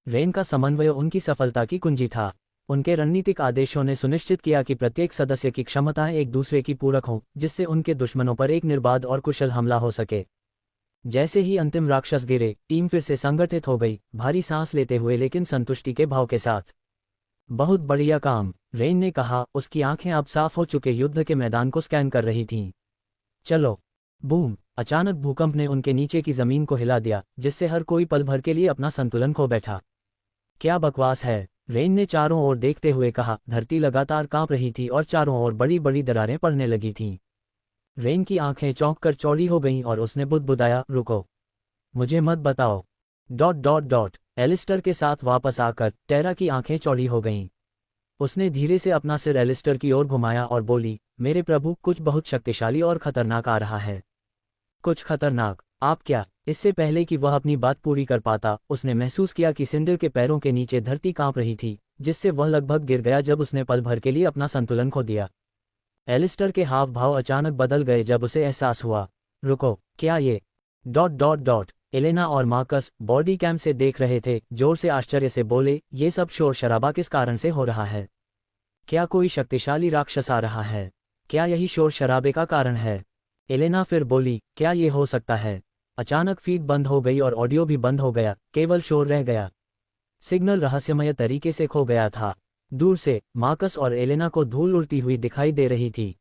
रेन का समन्वय उनकी सफलता की कुंजी था। उनके रणनीतिक आदेशों ने सुनिश्चित किया कि प्रत्येक सदस्य की क्षमताएं एक दूसरे की पूरक हों, जिससे उनके दुश्मनों पर एक निर्बाध और कुशल हमला हो सके। जैसे ही अंतिम राक्षस गिरे, टीम फिर से संगठित हो गई, भारी सांस लेते हुए लेकिन संतुष्टि के भाव के साथ। बहुत बढ़िया काम, रेन ने कहा। उसकी आंखें अब साफ हो चुके युद्ध के मैदान को स्कैन कर रही थीं। चलो। बूम! अचानक भूकंप ने उनके नीचे की जमीन को हिला दिया, जिससे हर कोई पल भर के लिए अपना संतुलन खो बैठा। क्या बकवास है, रेन ने चारों ओर देखते हुए कहा। धरती लगातार कांप रही थी और चारों ओर बड़ी बड़ी दरारें पड़ने लगी थीं। रेन की आंखें चौंक कर चौड़ी हो गईं और उसने बुदबुदाया, रुको, मुझे मत बताओ। एलिस्टर के साथ वापस आकर टेरा की आंखें चौड़ी हो गईं। उसने धीरे से अपना सिर एलिस्टर की ओर घुमाया और बोली, मेरे प्रभु, कुछ बहुत शक्तिशाली और खतरनाक आ रहा है। कुछ खतरनाक? आप क्या? इससे पहले कि वह अपनी बात पूरी कर पाता, उसने महसूस किया कि सिंडर के पैरों के नीचे धरती कांप रही थी, जिससे वह लगभग गिर गया जब उसने पल भर के लिए अपना संतुलन खो दिया। एलिस्टर के हाव भाव अचानक बदल गए जब उसे एहसास हुआ। रुको, क्या ये? एलेना और मार्कस बॉडी कैम से देख रहे थे, जोर से आश्चर्य से बोले, ये सब शोर शराबा किस कारण से हो रहा है? क्या कोई शक्तिशाली राक्षस आ रहा है? क्या यही शोर शराबे का कारण है? एलेना फिर बोली, क्या ये हो सकता है? अचानक फीड बंद हो गई और ऑडियो भी बंद हो गया, केवल शोर रह गया। सिग्नल रहस्यमय तरीके से खो गया था। दूर से मार्कस और एलेना को धूल उड़ती हुई दिखाई दे रही थी।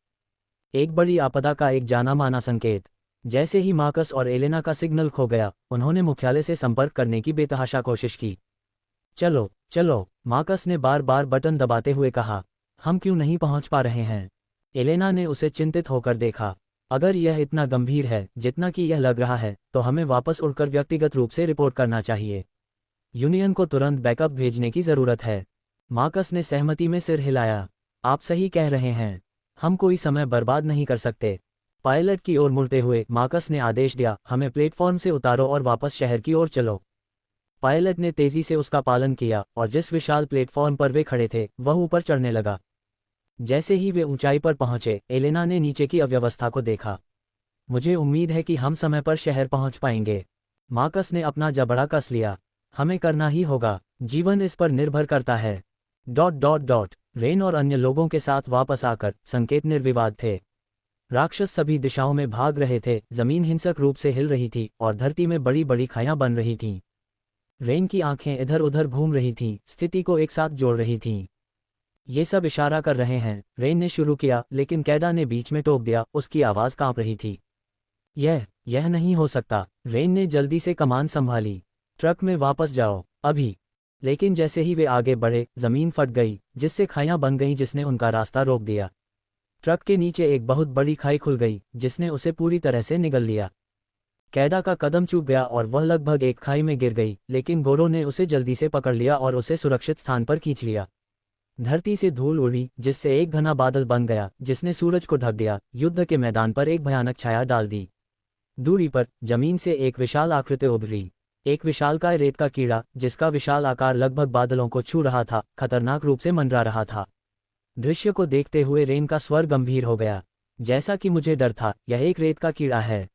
एक बड़ी आपदा का एक जाना माना संकेत। जैसे ही मार्कस और एलेना का सिग्नल खो गया, उन्होंने मुख्यालय से संपर्क करने की बेतहाशा कोशिश की। चलो चलो, मार्कस ने बार बार बटन दबाते हुए कहा। हम क्यों नहीं पहुंच पा रहे हैं? एलेना ने उसे चिंतित होकर देखा। अगर यह इतना गंभीर है जितना कि यह लग रहा है, तो हमें वापस उड़कर व्यक्तिगत रूप से रिपोर्ट करना चाहिए। यूनियन को तुरंत बैकअप भेजने की जरूरत है। मार्कस ने सहमति में सिर हिलाया। आप सही कह रहे हैं, हम कोई समय बर्बाद नहीं कर सकते। पायलट की ओर मुड़ते हुए मार्कस ने आदेश दिया, हमें प्लेटफॉर्म से उतारो और वापस शहर की ओर चलो। पायलट ने तेजी से उसका पालन किया और जिस विशाल प्लेटफॉर्म पर वे खड़े थे, वह ऊपर चढ़ने लगा। जैसे ही वे ऊंचाई पर पहुंचे, एलेना ने नीचे की अव्यवस्था को देखा। मुझे उम्मीद है कि हम समय पर शहर पहुंच पाएंगे। मार्कस ने अपना जबड़ा कस लिया। हमें करना ही होगा, जीवन इस पर निर्भर करता है। रेन और अन्य लोगों के साथ वापस आकर संकेत निर्विवाद थे। राक्षस सभी दिशाओं में भाग रहे थे, जमीन हिंसक रूप से हिल रही थी और धरती में बड़ी बड़ी खाइयां बन रही थीं। रेन की आंखें इधर उधर घूम रही थीं, स्थिति को एक साथ जोड़ रही थीं। ये सब इशारा कर रहे हैं, रेन ने शुरू किया, लेकिन कैडा ने बीच में टोक दिया। उसकी आवाज कांप रही थी। यह नहीं हो सकता। रेन ने जल्दी से कमान संभाली। ट्रक में वापस जाओ, अभी। लेकिन जैसे ही वे आगे बढ़े, जमीन फट गई, जिससे खाइयां बन गईं जिसने उनका रास्ता रोक दिया। ट्रक के नीचे एक बहुत बड़ी खाई खुल गई, जिसने उसे पूरी तरह से निगल लिया। कैडा का कदम चूक गया और वह लगभग एक खाई में गिर गई, लेकिन गोरो ने उसे जल्दी से पकड़ लिया और उसे सुरक्षित स्थान पर खींच लिया। धरती से धूल उड़ी, जिससे एक घना बादल बन गया, जिसने सूरज को ढक दिया, युद्ध के मैदान पर एक भयानक छाया डाल दी। दूरी पर जमीन से एक विशाल आकृति उभरी। एक विशालकाय रेत का कीड़ा, जिसका विशाल आकार लगभग बादलों को छू रहा था, खतरनाक रूप से मंडरा रहा था। दृश्य को देखते हुए रेन का स्वर गंभीर हो गया। जैसा कि मुझे डर था, यह एक रेत का कीड़ा है।